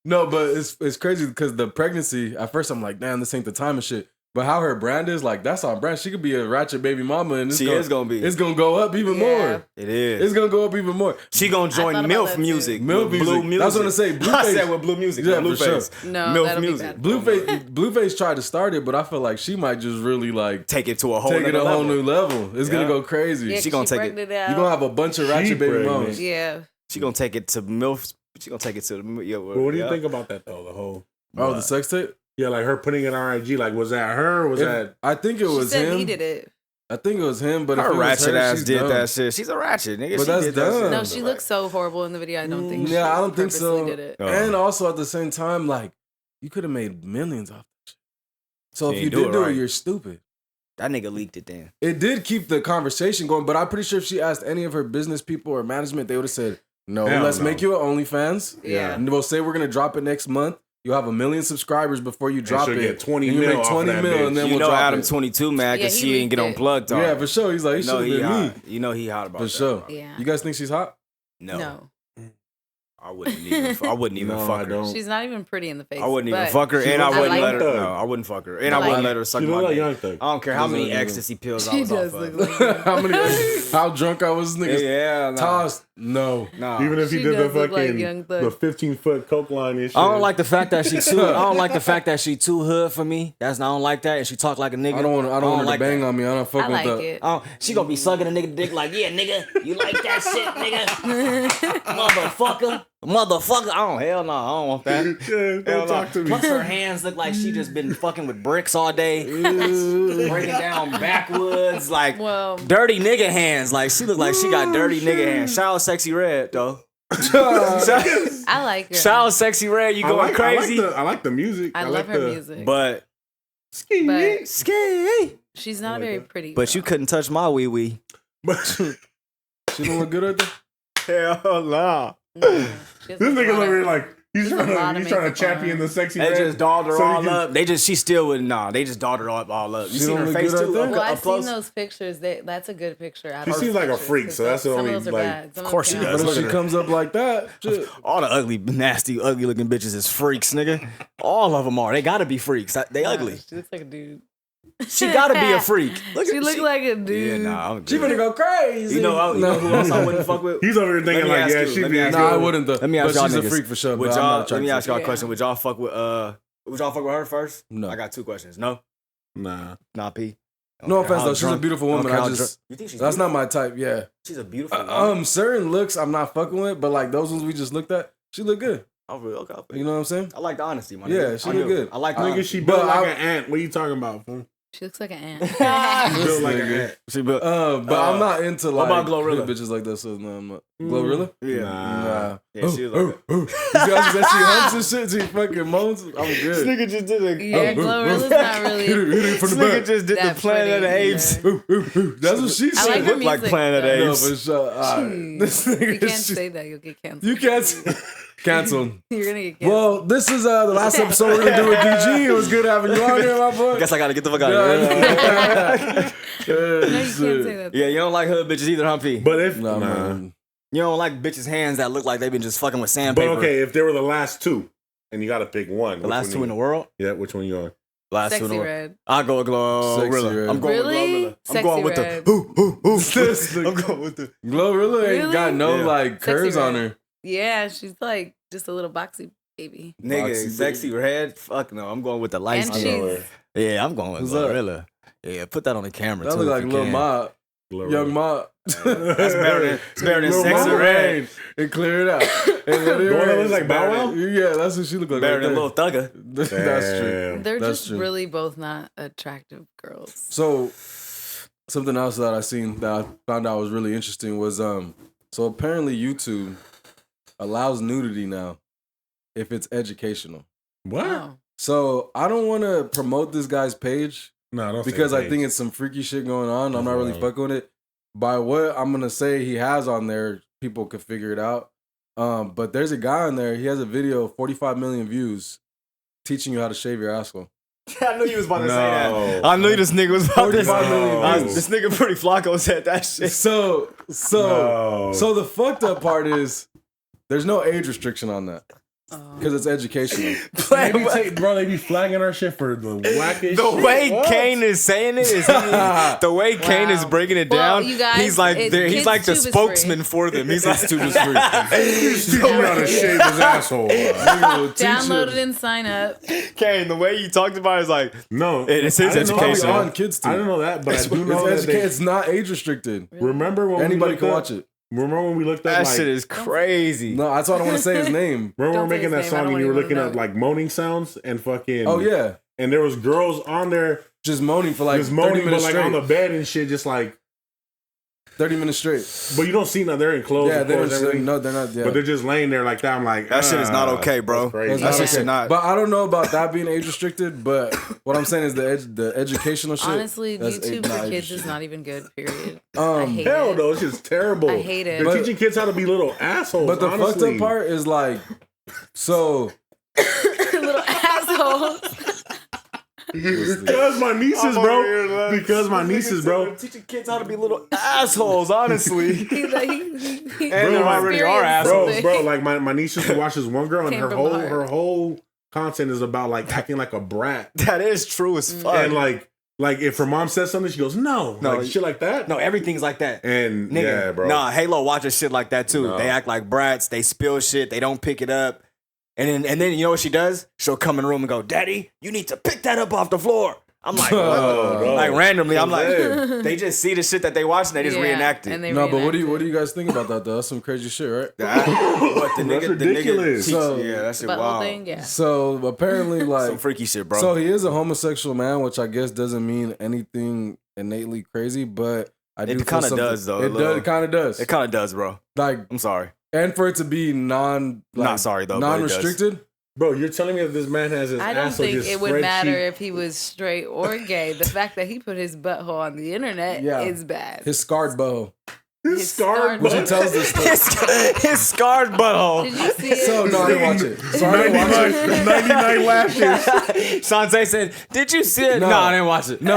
No, but it's crazy because the pregnancy. At first, I'm like, damn, this ain't the time and shit. But how her brand is, like, that's on brand. She could be a ratchet baby mama, and She is gonna be. It's gonna go up even Yeah. more. It is. It's gonna go up even more. She gonna join thought about MILF that too. music. MILF with Blue music. music. That's what I say. I Blueface. said with Blue music. Yeah, Blue for sure. face. No, MILF that'll be music. bad. Blueface tried to start it, but I feel like she might just really like Take it to a whole take it nother a whole level. new level. It's gonna Yeah. go crazy. Yeah, She gonna take it. pregnant You're out. gonna have a bunch of ratchet baby pregnant. mamas. Yeah. She gonna take it to MILF. She gonna take it to the But what do you think about that though? The whole Oh, the sex tape? yeah, like her putting it on IG. Like, was that her? Or was that? I think it She was said him. he did it. I think it was him, but if Her it was ratchet her, ass she's did dumb. that shit. She's a ratchet, nigga. But She that's did that dumb. shit. No, she looks so horrible in the video. I don't think. Yeah, she I don't think purposely so. Did it. Oh. And also at the same time, like, you could have made millions off that shit. So She if you ain't do did it do right. it, you're stupid. That nigga leaked it then. It did keep the conversation going, but I'm pretty sure if she asked any of her business people or management, they would have said, no, Hell let's no. make you an OnlyFans. Yeah. And we'll say we're going to drop it next month. You'll have 1 million subscribers before you drop she'll it. get 20 and you mil make off 20 of that mil, bitch. and then You we'll know drop Adam it. 22 mad Yeah, because he she ain't get leaked it. unplugged on. Yeah, for sure. He's like, he You should know have he been hot. me. You know he hot about For that. sure. Yeah. You guys think she's hot? No. I wouldn't even No, fuck I her. don't. She's not even pretty in the face. I wouldn't even but fuck her, She and I looks wouldn't like let her. Young Thug. No, I wouldn't fuck her, and I I wouldn't like let her suck She my look like dick. Young Thug. I don't care how She many does look ecstasy pills I She was off does of. look like How drunk I was, niggas. Yeah, nah. Tossed? No. Nah. Even if he She did the does look like fucking Young Thug. the 15-foot coke line and shit. I don't like the fact that she too. I don't like the fact that she too hood for me. I don't like that, and she talk like a nigga. I don't want her like to bang that. on me. I don't fuck I with like that. it. She gonna be sucking a nigga dick like, yeah, nigga, you like that shit, nigga, motherfucker. Hell no, I don't want that. Yeah, don't talk to me. Plus her hands look like she just been fucking with bricks all day, breaking down backwoods, like Well- dirty nigga hands. Like she look like she got dirty nigga hands. Shout out Sexy Red though. I like her. Shout out Sexy Red, you going crazy? I like the music. I love like her the, music. But But ski. She's not very pretty. But you couldn't touch my wee wee. She don't look good at that. Hell nah. This This nigga's over here like he's There's a lot trying of to makeup champion on. the sexy They red. just dolled her so he all can- up. She still would They just dolled her all up. You She seen don't her look face good too? at that? Well, Up I've close? seen those pictures. That's a good picture. Out She of seems those like a pictures, freak, 'cause so that's the some only, of those are like- bad. Some Of course them she count. does. But if Look she at comes up like that, shit. All the ugly, nasty, ugly looking bitches is freaks, nigga. All of them are. They gotta be freaks. They Nah, ugly. She looks like a dude. She gotta be a freak. She look like a dude. Yeah, nah. I'm She good. finna go crazy. You know who else I wouldn't fuck with? He's over here thinking me like, ask yeah, you, she'd let be me a ask Nah, I good- wouldn't though. Let me ask But y'all she's a niggas. freak for sure. Would But I'm not y'all, let attracted me to ask y'all a Yeah. question. Would y'all fuck with her first? No. I got 2 questions. No? Nah. Nah, P. No offense though, she's a beautiful woman. I just You think she's that's not beautiful? my type. Yeah. She's a beautiful woman. Certain looks I'm not fucking with, but like those ones we just looked at, she look good. Oh, really? Okay. You know what I'm saying? I like the honesty, man. Yeah, she look good. I like the Nigga, honesty. she But built like I- an ant. What are you talking about, fool? She looks like an ant. Built like an nigga. ant. She built. But I'm not into like what about Glorilla? bitches like that. So no, I'm not. Glorilla? Yeah. Nah. Yeah, she was like that. You see how she humps and shit? She fucking moans. I'm good. nigga just did a. Yeah, Glorilla's not really. Hit it from This the nigga back. just did the that Planet of the pretty Apes. either. That's what she I said. like her Look like music, Planet of the though. No, Apes. for sure. Jeez. This nigga You can't is say that. You'll get canceled. You can't. Canceled. You're gonna get canceled. Well, this is the last episode we're gonna do with DG. It was good having you on here, my boy. Guess I gotta get the fuck out of here. No, you can't say that. Yeah, you don't like hood bitches either, huh, P? But if Nah, nah. man. You don't like bitches' hands that look like they've been just fucking with But sandpaper. okay, if there were the last 2, and you got to pick one, The last 2 in the world? Yeah, which one you on? Last 2 in the Sexy world. red. I'll go with Sexy Glorilla. Red. I'm going Really? with Glorilla. I'm Sexy going with Red. the who. This I'm going with the Glorilla ain't Really? got no Yeah. like curves Sexy on Red. her. Yeah, she's like just a little boxy baby. nigga Boxy sexy red. Fuck no, I'm going with the light And skin. she's Yeah, I'm going with Who's that? Glorilla. Yeah, put that on the camera That too. look if like you Lil can. Ma, Glorilla. Young Ma. That's better than Lil Sexy Ma Red. Rain. And clear it out. And let it The one that rain. looks like Bow Wow? Yeah, that's what she look like. Better right than there. Lil Thugger. That's true. Damn. They're That's just true. really both not attractive girls. So something else that I seen that I found out was really interesting was so apparently YouTube allows nudity now if it's educational. What? Wow. So I don't want to promote this guy's page No, don't say because I page. think it's some freaky shit going on. I'm not really Wow. fucking with it. By what I'm gonna say he has on there, people could figure it out. But there's a guy on there. He has a video, 45 million views, teaching you how to shave your asshole. I knew you was about to say No. that. I knew this nigga was about to say 45 million that. views. This nigga Pretty Flacco said that shit. So No. the fucked up part is there's no age restriction on that because it's educational. They be bro, they be flagging our shit for the wackest The shit. way What? Kane is saying it is the way Kane is Wow. breaking it Well, down. you guys, he's like he's like the KidsTube is free. spokesman for them. He's like KidsTube is free. He's teaching you how to shave his asshole. Nigga will teach Download you. it and sign up. Kane. The way you talked about it is like No, It's his I didn't know education. it was on kids too. I didn't know that, but I do know It's, that they, it's not age restricted. remember when Anybody we can looked watch up, it. Remember when we looked up that like shit is crazy. No, that's why I don't want to say his name. remember we were Don't say making that his name, I song don't and you were even looking know. up like moaning sounds and fucking Oh yeah, and there was girls on there just moaning for like just 30 moaning but minutes like straight. on the bed and shit just like 30 minutes straight. but you don't see nothing, they're in clothes Yeah, of they're course, everything. no, they're not. Yeah. But they're just laying there like that. I'm like That shit is not okay, bro. That's crazy. That's That not shit okay. should not. But I don't know about that being age restricted. But what I'm saying is the educational shit. Honestly, that's YouTube not for age kids is restricted. not even good. Period. I hate Hell it. no, it's just terrible. I hate it. They're But- teaching kids how to be little assholes. But the fucked honestly. up part is like, so Little assholes. Because my nieces, bro. Because my nieces, bro. Teaching kids how to be little assholes, honestly. He's like, he And they already are assholes. Bro, like my niece used to watch this one girl, and Came her from whole the heart. her whole content is about like acting like a brat, That is true as fuck. and like if her mom says something, she goes no, No, like shit like that. no, everything's like that. And Nigga, yeah, bro. Nah, Halo watches shit like that too. No. They act like brats. They spill shit. They don't pick it up. And then you know what she does? She'll come in the room and go, "Daddy, you need to pick that up off the floor." I'm like, what? Oh, no. Like randomly, I'm like, Damn. they just see the shit that they watch and they just Yeah, reenact it. and they no. But what reenact do it. you guys think about that though? That's some crazy shit, right? What the That's nigga? The ridiculous. nigga So- yeah, that shit Butthole wild. thing, yeah. So apparently, like, Some freaky shit, bro. so he is a homosexual man, which I guess doesn't mean anything innately crazy, but I do. It feel kinda something- does, though, a It little. does. It kind of does. It kind of does, bro. Like, I'm sorry. and for it to be Not sorry, though, but it does. non-restricted. Bro, you're telling me that this man has his I don't asshole think just it would spread matter cheek? if he was straight or gay. The fact that he put his butthole on the internet Yeah. is bad. His scarred bow. His scarred Which he butt. tells the story. His scarred butthole. Did you see it? So no, I didn't watch it. So I didn't watch it. 99 lashes. Sante said, "Did you see it?" No. No, I didn't watch it. No,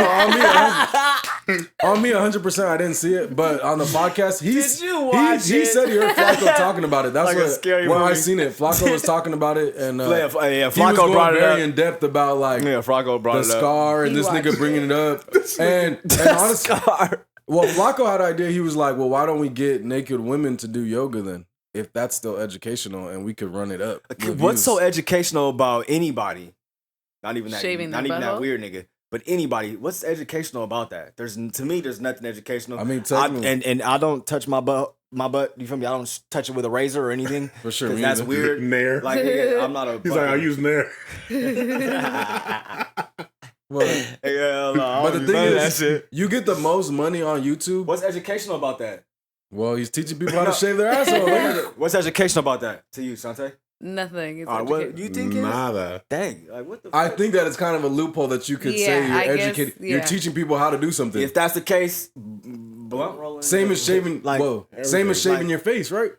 on me, 100%. I didn't see it, but on the podcast, Did you watch he it? said he heard Flacco talking about it. That's Like a what scary when I movie. seen it. Flacco was talking about it, and Yeah, he was Flacco going brought it very up. in depth about like Yeah, Flacco brought the it up. scar and He this nigga watched bringing it up. And honestly, Scar. well, Flacco had an idea. He was like, "Well, why don't we get naked women to do yoga then? If that's still educational, and we could run it up." with What's so views." educational about anybody? Not even that. Shaving not their even that butthole? weird nigga. But anybody. What's educational about that? There's to me. There's nothing educational. I mean, technically- and I don't touch my butt. My butt. You feel me? I don't touch it with a razor or anything. For sure, 'Cause me that's either. weird. Nair. Like nigga, I'm not a. He's like, I use Nair. Well, Hell no, I but don't the use thing none of that is, shit. you get the most money on YouTube. What's educational about that? Well, he's teaching people how to shave their asshole. Look at it. What's educational about that to you, Sante? Nothing. It's All right, what educational. you think? Is? Nada. Dang, like what the? I fuck? think that it's kind of a loophole that you could say Yeah, I you're guess, educated. You're yeah. teaching people how to do something. If that's the case, blunt rolling. Same as shaving. Like, Whoa, same as everything. shaving your face, right?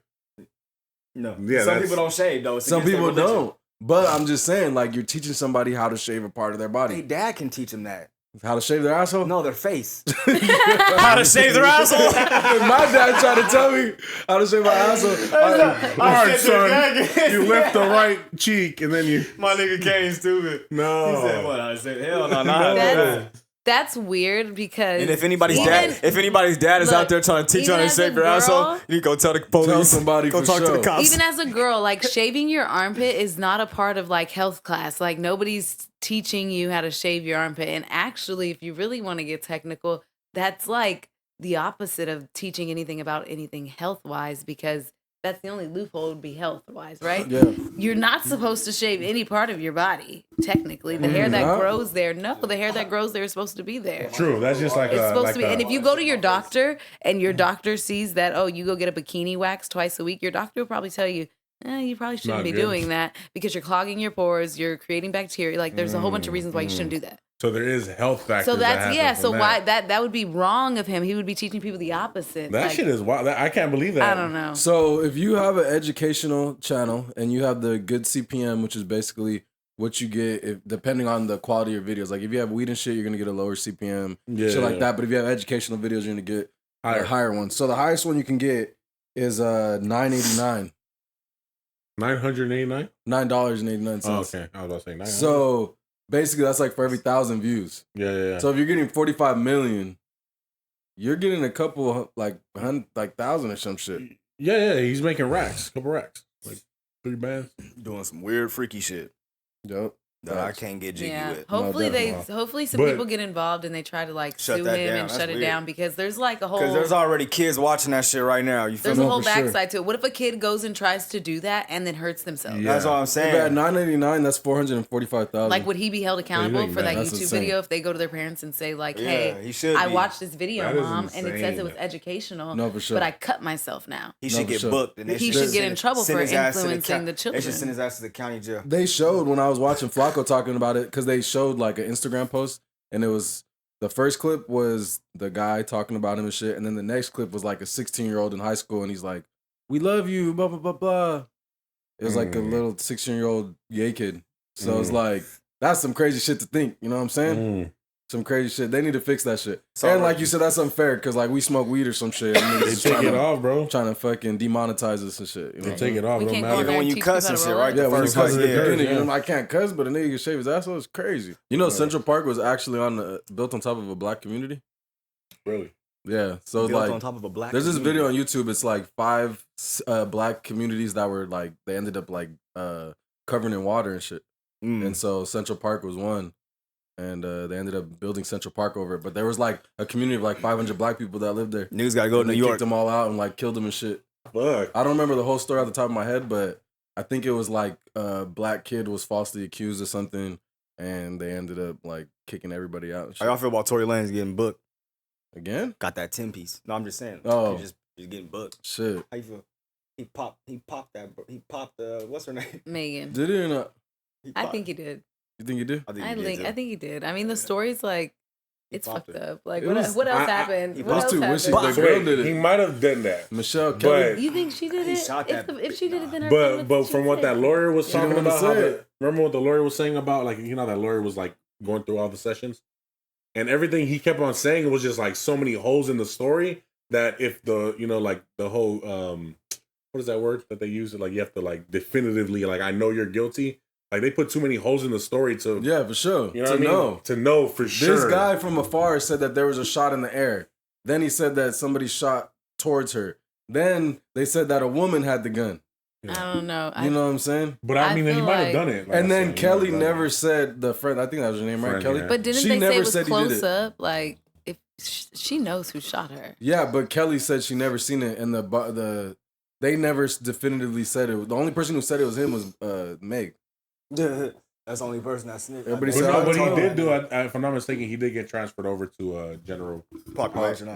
no. Yeah, Some that's- people don't shave though. It's Some against their people religion. don't. But I'm just saying, like, you're teaching somebody how to shave a part of their Hey, body, dad can teach them that. how to shave their asshole. No, their face. How to shave their asshole? My dad tried to tell me how to shave my asshole. Hard, son. You lift the right cheek and then you. My nigga came stupid. No. He said what? I said hell no, nah. That's weird because And if anybody's even- dad is look, out there trying to teach you how even to as a shave your asshole, girl- you go tell the police. Tell somebody go for talk to sure. the cops. even as a girl, like shaving your armpit is not a part of like health class. Like nobody's teaching you how to shave your armpit. And actually, if you really want to get technical, that's like the opposite of teaching anything about anything health wise, because that's the only loophole would be health wise, right? Yeah. You're not supposed to shave any part of your body, technically. The hair that not? grows there, no, the hair that grows there is supposed to be there. True. That's just like It's a. supposed like to be. a- And if you go to your doctor and your doctor sees that, oh, you go get a bikini wax twice a week, your doctor will probably tell you, you probably shouldn't Not be good. doing that because you're clogging your pores, you're creating bacteria. Like there's a whole bunch of reasons why you shouldn't do that. So there is health factors. So that that's happen yeah. from So why that? that would be wrong of him? He would be teaching people the opposite. That Like, shit is wild. I can't believe that. I don't know. So if you have an educational channel and you have the good CPM, which is basically what you get if, depending on the quality of your videos. Like if you have weed and shit, you're gonna get a lower CPM, Yeah. shit like that. But if you have educational videos, you're gonna get Higher. a higher one. So the highest one you can get is $9.89. 989. $9.89. Oh, okay. I was about to say 900. So basically that's like for every 1,000 views. yeah. So if you're getting 45 million, you're getting a couple like thousand or some shit. yeah. He's making racks. Couple racks. Like 3 bands. doing some weird freaky shit Yep. that I can't get jiggy Yeah. with. Hopefully definitely. hopefully some But- people get involved and they try to like Shut sue that him down. and That's shut it weird. down because there's like a whole Because there's already kids watching that shit right now. You feel there's me? a whole for sure. backside to it. What if a kid goes and tries to do that and then hurts themselves? Yeah. That's all I'm If saying. at $9.89, that's 445,000. Like, would he be held accountable doing for that that? That's YouTube insane. video if they go to their parents and say, like, Yeah, hey, he should I be. watched this video, That is Mom, and it says it was insane. educational, No, for sure. but I cut myself now. He No, should for get sure. booked. And they He should should get send- in trouble send for his ass to influencing the They should children. send his ass to the county jail. They showed when I was watching Flacco talking about it because they showed like an Instagram post and it was the first clip was the guy talking about him and shit, and then the next clip was like a 16-year-old in high school and he's like, "We love you," blah blah blah blah. It was like a little 16-year-old gay kid. So it's like that's some crazy shit to think. You know what I'm saying? Mm. Some crazy shit. They need to fix that shit. So- and like you said, that's unfair because like we smoke weed or some shit. And They niggas take trying it to- off, bro. Trying to fucking demonetize us and shit. You know? They take it off. We Don't can't go matter. in there Even when and you teach cuss people and how to shit, roll right? it. Yeah, The when you first cuss cuss, at the yeah. beginning, Yeah. you know, I can't cuss, but a nigga can shave his asshole. It's crazy. You know, Central Park was actually built on top of a black community. Really. Yeah, so Built like on top of a black there's this community. video on YouTube. It's like 5 black communities that were like they ended up like covered in water and shit. Mm. And so Central Park was one, and they ended up building Central Park over it. But there was like a community of like 500 black people that lived there. Niggas gotta go to And New they York. kicked them all out and like killed them and shit. Fuck. I don't remember the whole story off the top of my head, but I think it was like a black kid was falsely accused of something, and they ended up like kicking everybody out. And How y'all shit. feel about Tory Lanez getting booked? Again? Got that 10 piece. No, I'm just saying. Oh. He's just getting booked. Shit. How you feel? He popped what's her name? Megan. Did he or not? I think he did. You think you do? I think I he did, think too. I think he did. I mean, the story's like He it's popped fucked it. up. Like It what, was- what else happened? he What was else too happened? wishy. The girl Wait, did it. he might have done that. Michelle Kelly. You think she did He it? shot that If she did it, then her But from what that lawyer was She didn't talking wanna about, say how it. remember what the lawyer was saying about, like, you know, that lawyer was like going through all the sessions, and everything he kept on saying was just like so many holes in the story that if the, you know, like the whole what is that word that they use? Like you have to like definitively, like, I know you're guilty. Like they put too many holes in the story to, Yeah, for sure. you know to what I mean? know. To know for sure. This guy from afar said that there was a shot in the air. Then he said that somebody shot towards her. Then they said that a woman had the gun. I don't know. You know what I'm saying? But I I mean, he feel might have like- done it. Like And I then said, he Kelly might have done never it. said the friend. I think that was her name, right? Friend, Kelly. yeah. But didn't She they say never it was said he did close it. up? Like if she knows who shot her. Yeah, but Kelly said she never seen it, and they never definitively said it. The only person who said it was him was Meg. That's the only person that snitched. Everybody But said, no, I but he told did him. do it. If I'm not mistaken, he did get transferred over to general. Population.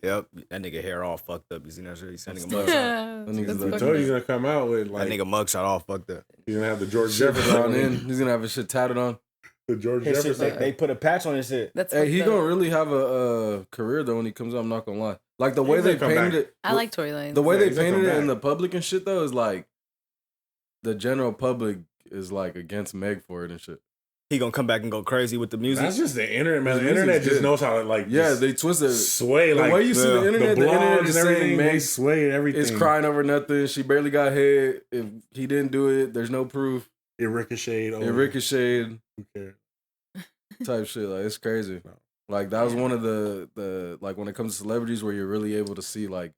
Yeah. Yep. That nigga hair all fucked up. You seen that shit? He's sending a That's mugshot. That nigga's That's like- I fucked told you up. he's gonna come out with That like nigga mugshot all fucked up. he's gonna have the George Shit Jefferson drawn on in. him. He's gonna have his shit tatted on. The George His shit, Jefferson. they put a patch on his shit. That's Hey, he fucked up. gonna really have a career though when he comes out. I'm not gonna lie. Like the way He's they gonna come painted back. it. I like Tory Lanez. the way Yeah, they he's gonna painted come it in back. the public and shit though is like the general public is like against Meg for it and shit. He gonna come back and go crazy with the music. That's just the internet, man. His The internet music's just good. knows how to like Yeah, just they twisted it. sway The like way you see yeah. the internet, the the internet blogs is and saying everything. They Meg sway everything. is crying over nothing. She barely got hit. If he didn't do it, there's no proof. It ricocheted. It ricocheted Who cares? type shit. Like it's crazy. No. Like that was one of the like when it comes to celebrities where you're really able to see like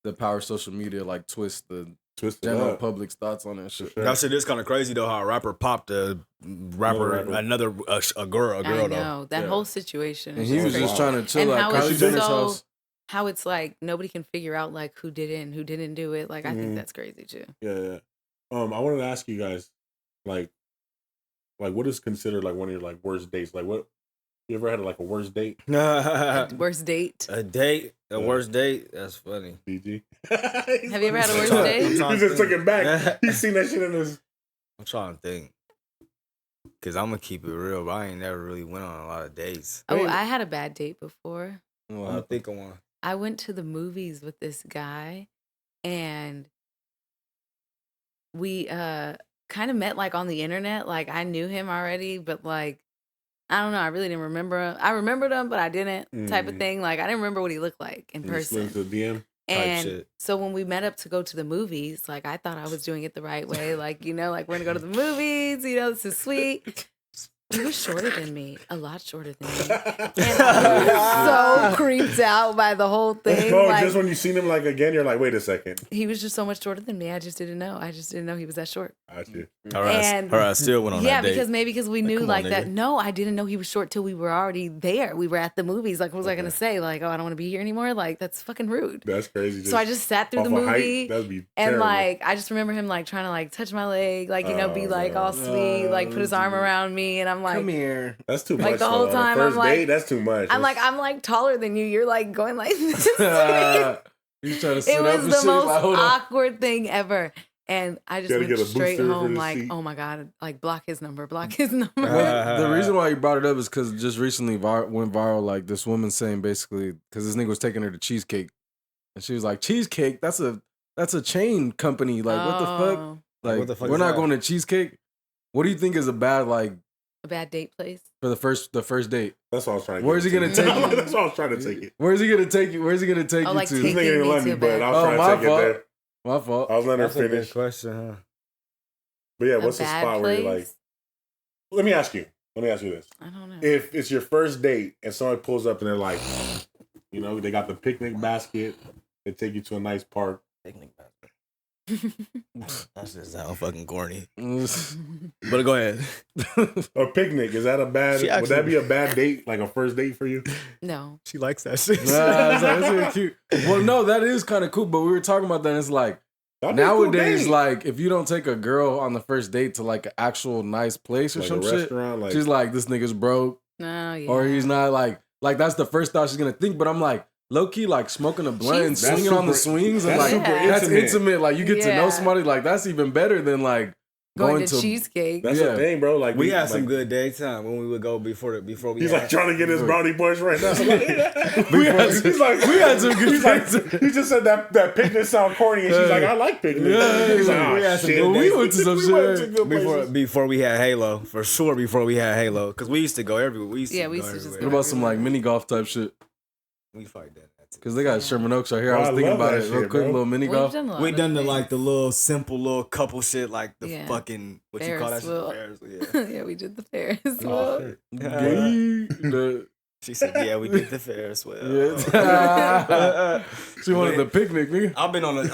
the power of social media like twist the Twisted general up. public's thoughts on that shit. Sure. That shit is kind of crazy though. How a rapper popped a rapper, Another rapper. a girl I though. know that Yeah. whole situation. And is he was crazy. just trying to chill And at how Kylie it's Jenner's so- house. How it's like nobody can figure out like who did it and who didn't do it. Like I Mhm. think that's crazy too. Yeah. I wanted to ask you guys, like what is considered like one of your like worst dates? Like what you ever had like a worst date, Worst date. A date, a Yeah. worst date. That's funny. DG? Have you ever had a worst I'm date? trying He to just took think. it back. He's seen that shit in his. I'm trying to think. Cause I'm gonna keep it real, but I ain't never really went on a lot of dates. Oh, I had a bad date before. I'm thinking one. I went to the movies with this guy and we kind of met like on the internet. Like I knew him already, but like I don't know, I really didn't remember him. I remembered him, but I didn't type of Mhm. thing. Like I didn't remember what he looked like in You slid person. into the DM. And shit. so when we met up to go to the movies, like I thought I was doing it the right way. Like, you know, like we're gonna go to the movies, you know, this is sweet. He was shorter than me, a lot shorter than me. And I was so creeped out by the whole thing. No, like, just when you seen him like again, you're like, wait a second. he was just so much shorter than me. I just didn't know. I just didn't know he was that short. Got you. Her And- ass still went on Yeah, that date. because we knew come on, like that. nigga. No, I didn't know he was short till we were already there. We were at the movies. Like, what was I gonna say? Like, oh, I don't want to be here anymore. Like, that's fucking rude. That's crazy. So I just sat through off the a height, movie. that'd be And terrible. like, I just remember him like trying to like touch my leg, like, you know, be Oh, like no. all sweet, like put his arm around me. And I'm like, Come here. That's too like, much. the whole though. time, On a I'm first like- date, that's too much. I'm like taller than you. You're like going like this. He's trying to sit It up was and the shit. most Like, hold on. awkward thing ever. And I just Gotta went get a straight booster for home the like, seat. oh my God, like block his number, block his number. Well, the reason why you brought it up is because just recently went viral, like this woman saying basically, because this nigga was taking her to Cheesecake, and she was like, "Cheesecake? That's a chain company. Like, what the fuck? Oh, Like, What the fuck we're is not that? going to Cheesecake. What do you think is a bad like a bad date place. for the first date? That's what I was trying to. Where's get he to. gonna take you? That's what I was trying to take it. Where's he gonna take you? Where's he gonna take Oh, you like to? This take- nigga didn't me let me, to but bed. I was Oh, trying my to take fault. it there. My fault. I was letting her That's a good finish. question, huh? But yeah, A what's the bad spot where you're like? place? Let me ask you this: I don't know. if it's your first date and somebody pulls up and they're like, you know, they got the picnic basket, they take you to a nice park. Picnic basket. That's just sound fucking corny. Nah, But go ahead. A picnic, is that a bad? She Would that actually- be a bad date, like a first date for you? No. She likes that shit. it's like, that's really cute. Well, no, that is kind of cool. But we were talking about that. And it's like That'd be a cool nowadays, date. like if you don't take a girl on the first date to like an actual nice place or like some a shit, restaurant, like she's like, this nigga's broke, No, yeah. or he's not like that's the first thought she's gonna think. But I'm like, low key, like smoking a blunt and She's- swinging on the That's super- swings, and that's like super that's intimate. intimate. Like you get to know Yeah. somebody, like that's even better than like Going to cheesecake. That's the thing, bro. Like we had some good daytime when we would go before we. He's like trying to get his brownie points right now. we had some good days. He just said that picnic sound corny, and she's like, I like picnic. Yeah, He's like, we had some shit. good we went to some shit before we had Halo, for sure. Before we had Halo, because we used to go everywhere. We used to go just everywhere. go What about some like mini golf type shit? We fight that. Because they got Sherman Oaks right here. Bro, I was I thinking love about that it real shit, quick, bro. little mini golf. We done the like the little simple little couple shit like the Yeah. fucking what you Ferris call that wheel. shit? Ferris wheel, yeah. Yeah, we did the Ferris Oh, wheel. shit. The- She said, "Yeah, we did the Ferris wheel." Yeah. She wanted the picnic, nigga. I've been on a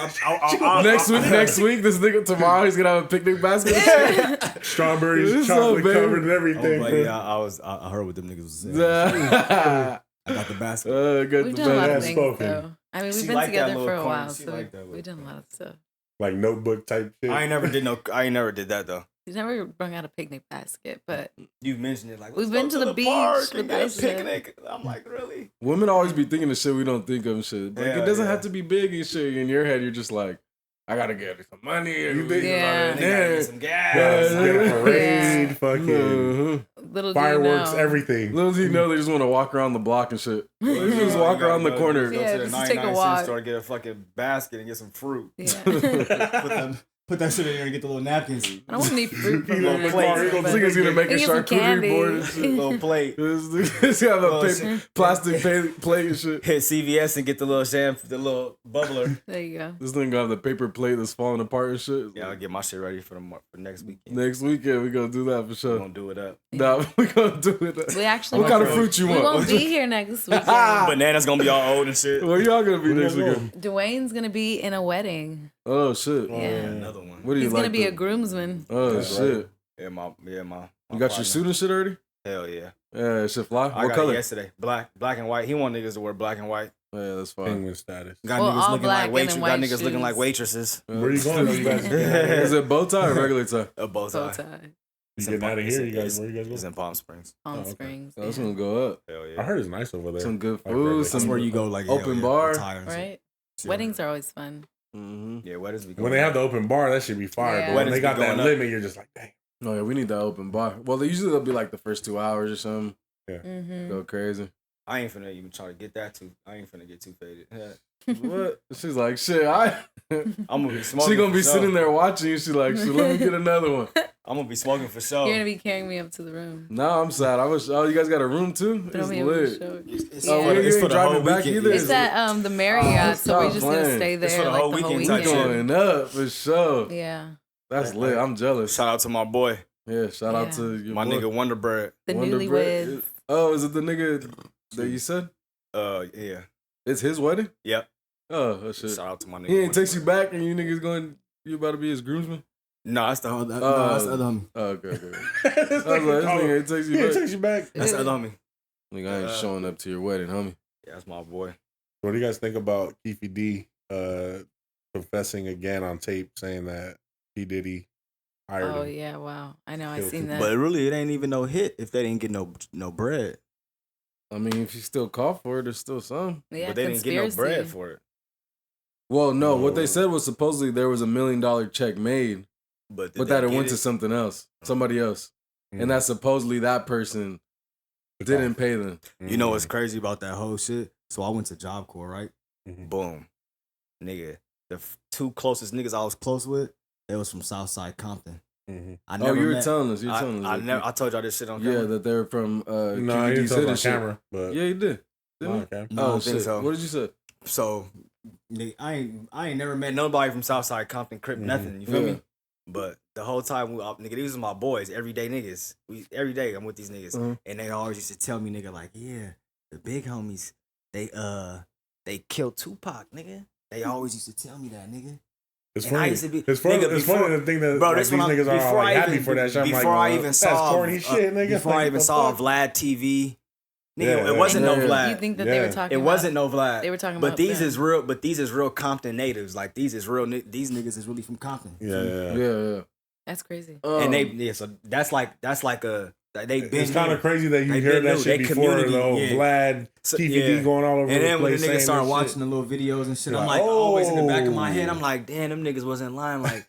Next week, this nigga tomorrow he's gonna have a picnic basket. Strawberries, It's chocolate so covered, and Oh, everything. but yeah, I heard what them niggas was saying. I got the basket. Got We've the done a lot of best things, spoken. though. I mean, She we've been like that together little for a corny. while, She so like that we've little done a lot of stuff. Like notebook type shit. I ain't never did that though. We never brought out a picnic basket, but You mentioned it like We've let's been go to the beach park with and get a Aisha. picnic. I'm like, really? Women always be thinking of shit we don't think of and shit. Like Yeah, it doesn't yeah. have to be big and shit. In your head, you're just like, I gotta get some money. You think- Yeah. They gotta get some gas. Yeah, get a parade, Yeah. fucking Uh-huh. little fireworks, do you know. everything. Little do you know, they just want to walk around the block and shit. They just You walk gotta around the go- corner. Go Yeah, to the just 99 take a cent walk. store, get a fucking basket and get some fruit. Yeah. Put that shit in there and get the little napkins. I don't want any fruit from He gonna that. plate- he This gonna nigga's gonna make a Get some charcuterie candy. board and shit. Little plate. This got a Oh, paper, plastic plate and shit. Hit CVS and get the little the little bubbler. There you go. This nigga got the paper plate that's falling apart and shit. Yeah, I'll get my shit ready for next weekend. Next weekend we gonna do that for We're sure. gonna do it up. Nah, we gonna do it. We actually What kind of won't- fruit you we want? won't be here next weekend. Bananas gonna be all old and shit. Where y'all gonna be Where next y'all weekend? Dwayne's gonna be in a wedding. Oh shit. Yeah. Another one. What do you He's like? gonna be a the- groomsman. Oh That's shit. Yeah, my You got partner. your suit and shit already? Hell yeah. Yeah, shit fly. I What got color? it yesterday. Black and white. He want niggas to wear black and white. Yeah, that's fine. Penguin status. Got Well, niggas all looking black like and waitresses. in Got white niggas looking like shoes. waitresses. Where you going? You guys Is it bow tie or regular tie? A bow Bow tie. tie. You getting out of here? You guys, where you guys It's going? in Palm Springs. Palm okay. Springs. That's yeah. gonna go up. Hell I yeah. heard it's nice over there. Some good Like food, regular. some That's where you go like open bar. Right? Weddings are always fun. Mm-hmm. Yeah, weddings be When they have the open bar, that should be fire. Yeah. But when Weddings they got be that going up. limit, you're just like, dang. Oh yeah, we need that open bar. Well, usually they'll be like the first 2 hours or something. Mm-hmm. Go crazy. I ain't finna even try to get that too. I ain't finna get too faded. What? She's like, shit. I'm I'm gonna be smoking. She gonna be for sitting sure. there watching you. She like, shit, let me get another one. I'm gonna be smoking for sure. You're gonna be carrying me up to the room. No, I'm sad. I wish. Oh, you guys got a room too? Throw It's me over the lit. show. It's Oh, Yeah. you it's ain't for the driving whole back weekend. either? It's at the Marriott, so we're stop just gonna playing. stay It's for there the like whole the whole weekend We type shit. weekend. going up for sure. Yeah, That's lit. I'm jealous. Shout out to my boy, Yeah, shout out Yeah. to your my boy. nigga Wonder Bread. the Wonder newlyweds. Bread. Oh, is it the nigga that you said? Yeah. It's his wedding? Yep. Oh shit. Shout out to my nigga. He ain't Wonder text you Bread. back and you niggas going, you about to be his groomsman? No, that's the other. Oh. No, that's the other homie. Oh, okay, okay. This I was like, this nigga ain't text He you ain't back. text you back. That's the other homie. Nigga, I ain't showing up to your wedding, homie. Yeah, that's my boy. What do you guys think about Keefy D confessing again on tape saying that P. Diddy hired Oh him? yeah, wow. I know. I Kill seen people. that. But really, it ain't even no hit if they didn't get no bread. I mean, if you still call for it, there's still some. Yeah, But they didn't get no bread conspiracy. for it. Well, no, what they Oh. said was supposedly there was $1 million check made, But but that it went to something else, somebody else. Mm. And that supposedly that person didn't pay them. Mm. You know what's crazy about that whole shit? So I went to Job Corps, right? Mhm. Boom. Nigga. The two closest niggas I was close with, they was from Southside Compton. Mhm. I Oh, never you were met- telling us. You were telling us. I like, never. I told y'all this shit on yeah, camera. that they're from No, he QVD didn't tell City us on shit. camera, but Yeah, you did. Oh, Didn't okay. No, I don't think shit. so. What did you say? So, nigga, I ain't never met nobody from Southside Compton, Crip, Mhm. nothing. You feel Yeah. me? But the whole time, nigga, these are my boys, everyday niggas. Every day I'm with these niggas, Mhm. and they always used to tell me, nigga, like, yeah, the big homies, they killed Tupac, nigga. They always used to tell me that, nigga. it's And I funny. used to be- It's funny. nigga, It's before- funny to think that Bro, like, this these when niggas are before all like, I happy even, for that shit. I'm like, before I well, even that's saw corny shit, nigga. Before I Like, even the saw fuck? Vlad TV, nigga, Yeah, it wasn't yeah. no Vlad. You think that they Yeah. were talking? It about, wasn't no Vlad. They were talking but about these them. is real. But these is real Compton natives. Like these is real. These niggas is really from Compton. Yeah, yeah. Yeah. That's crazy. And they so that's like a they been. It's kind knew. of crazy that you They heard been that knew. shit They before community, the whole yeah. Vlad, So- TVD yeah. going all over And the then when place. the niggas saying started this watching shit. the little videos and shit, You're I'm like, like always in the back of my oh. head, I'm like, damn, them niggas wasn't lying. Like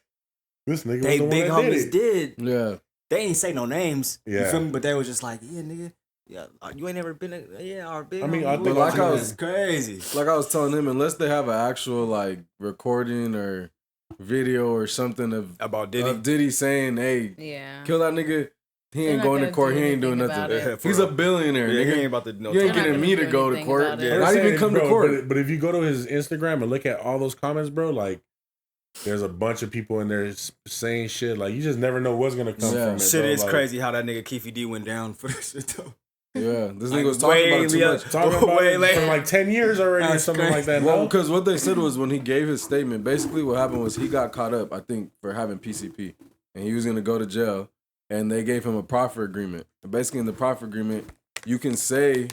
This nigga they was the big one that homies did it. did. Yeah. They ain't say no names. You Yeah. feel me? But they was just like, yeah, nigga. Yeah, you ain't never been. Our big. I mean, homie, I we think was like I was- it's crazy. Like I was telling him, unless they have an actual like recording or video or something of About Diddy. Diddy saying, "Hey, Yeah. kill that nigga." He They're ain't not going to gonna court. do He ain't doing anything nothing. about it. He's a billionaire, Yeah, he nigga. ain't about to no. You ain't They're not getting me gonna to do go to anything court. about it. Yeah, They're not even saying, come to bro, court. But if you go to his Instagram and look at all those comments, bro, like there's a bunch of people in there saying shit. Like you just never know what's gonna come Yeah. from it. Shit bro. is Like, crazy how that nigga Keefy D went down for this shit though. Yeah, this Like, nigga was talking about it too way much. Talking about Way it later. for like 10 years already or That's something crazy. like that. Well, No? because what they said was when he gave his statement, basically what happened was he got caught up, I think, for having PCP, and he was gonna go to jail, and they gave him a proffer agreement. And basically, in the proffer agreement, you can say,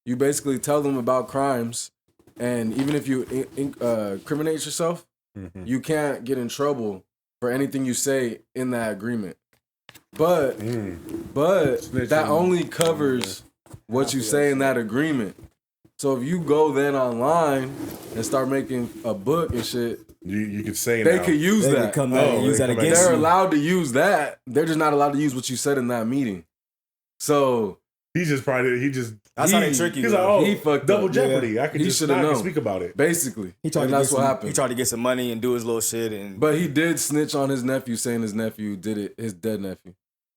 you basically tell them about crimes, and even if you incriminate yourself, Mhm. you can't get in trouble for anything you say in that agreement. But Snitching. that only covers what you say in that agreement. So if you go then online and start making a book and shit, You could say they now. could use They that. could come Oh, back and use they that come back. against They're you. allowed to use that. They're just not allowed to use what you said in that meeting. So He's just probably That's how they trick you. He's like, though. oh, he fucked double up. Jeopardy. I could He just shoulda not known. speak about it. basically, He tried and to that's get what some, happened. He tried to get some money and do his little shit, and But he did snitch on his nephew, saying his nephew did it, his dead nephew.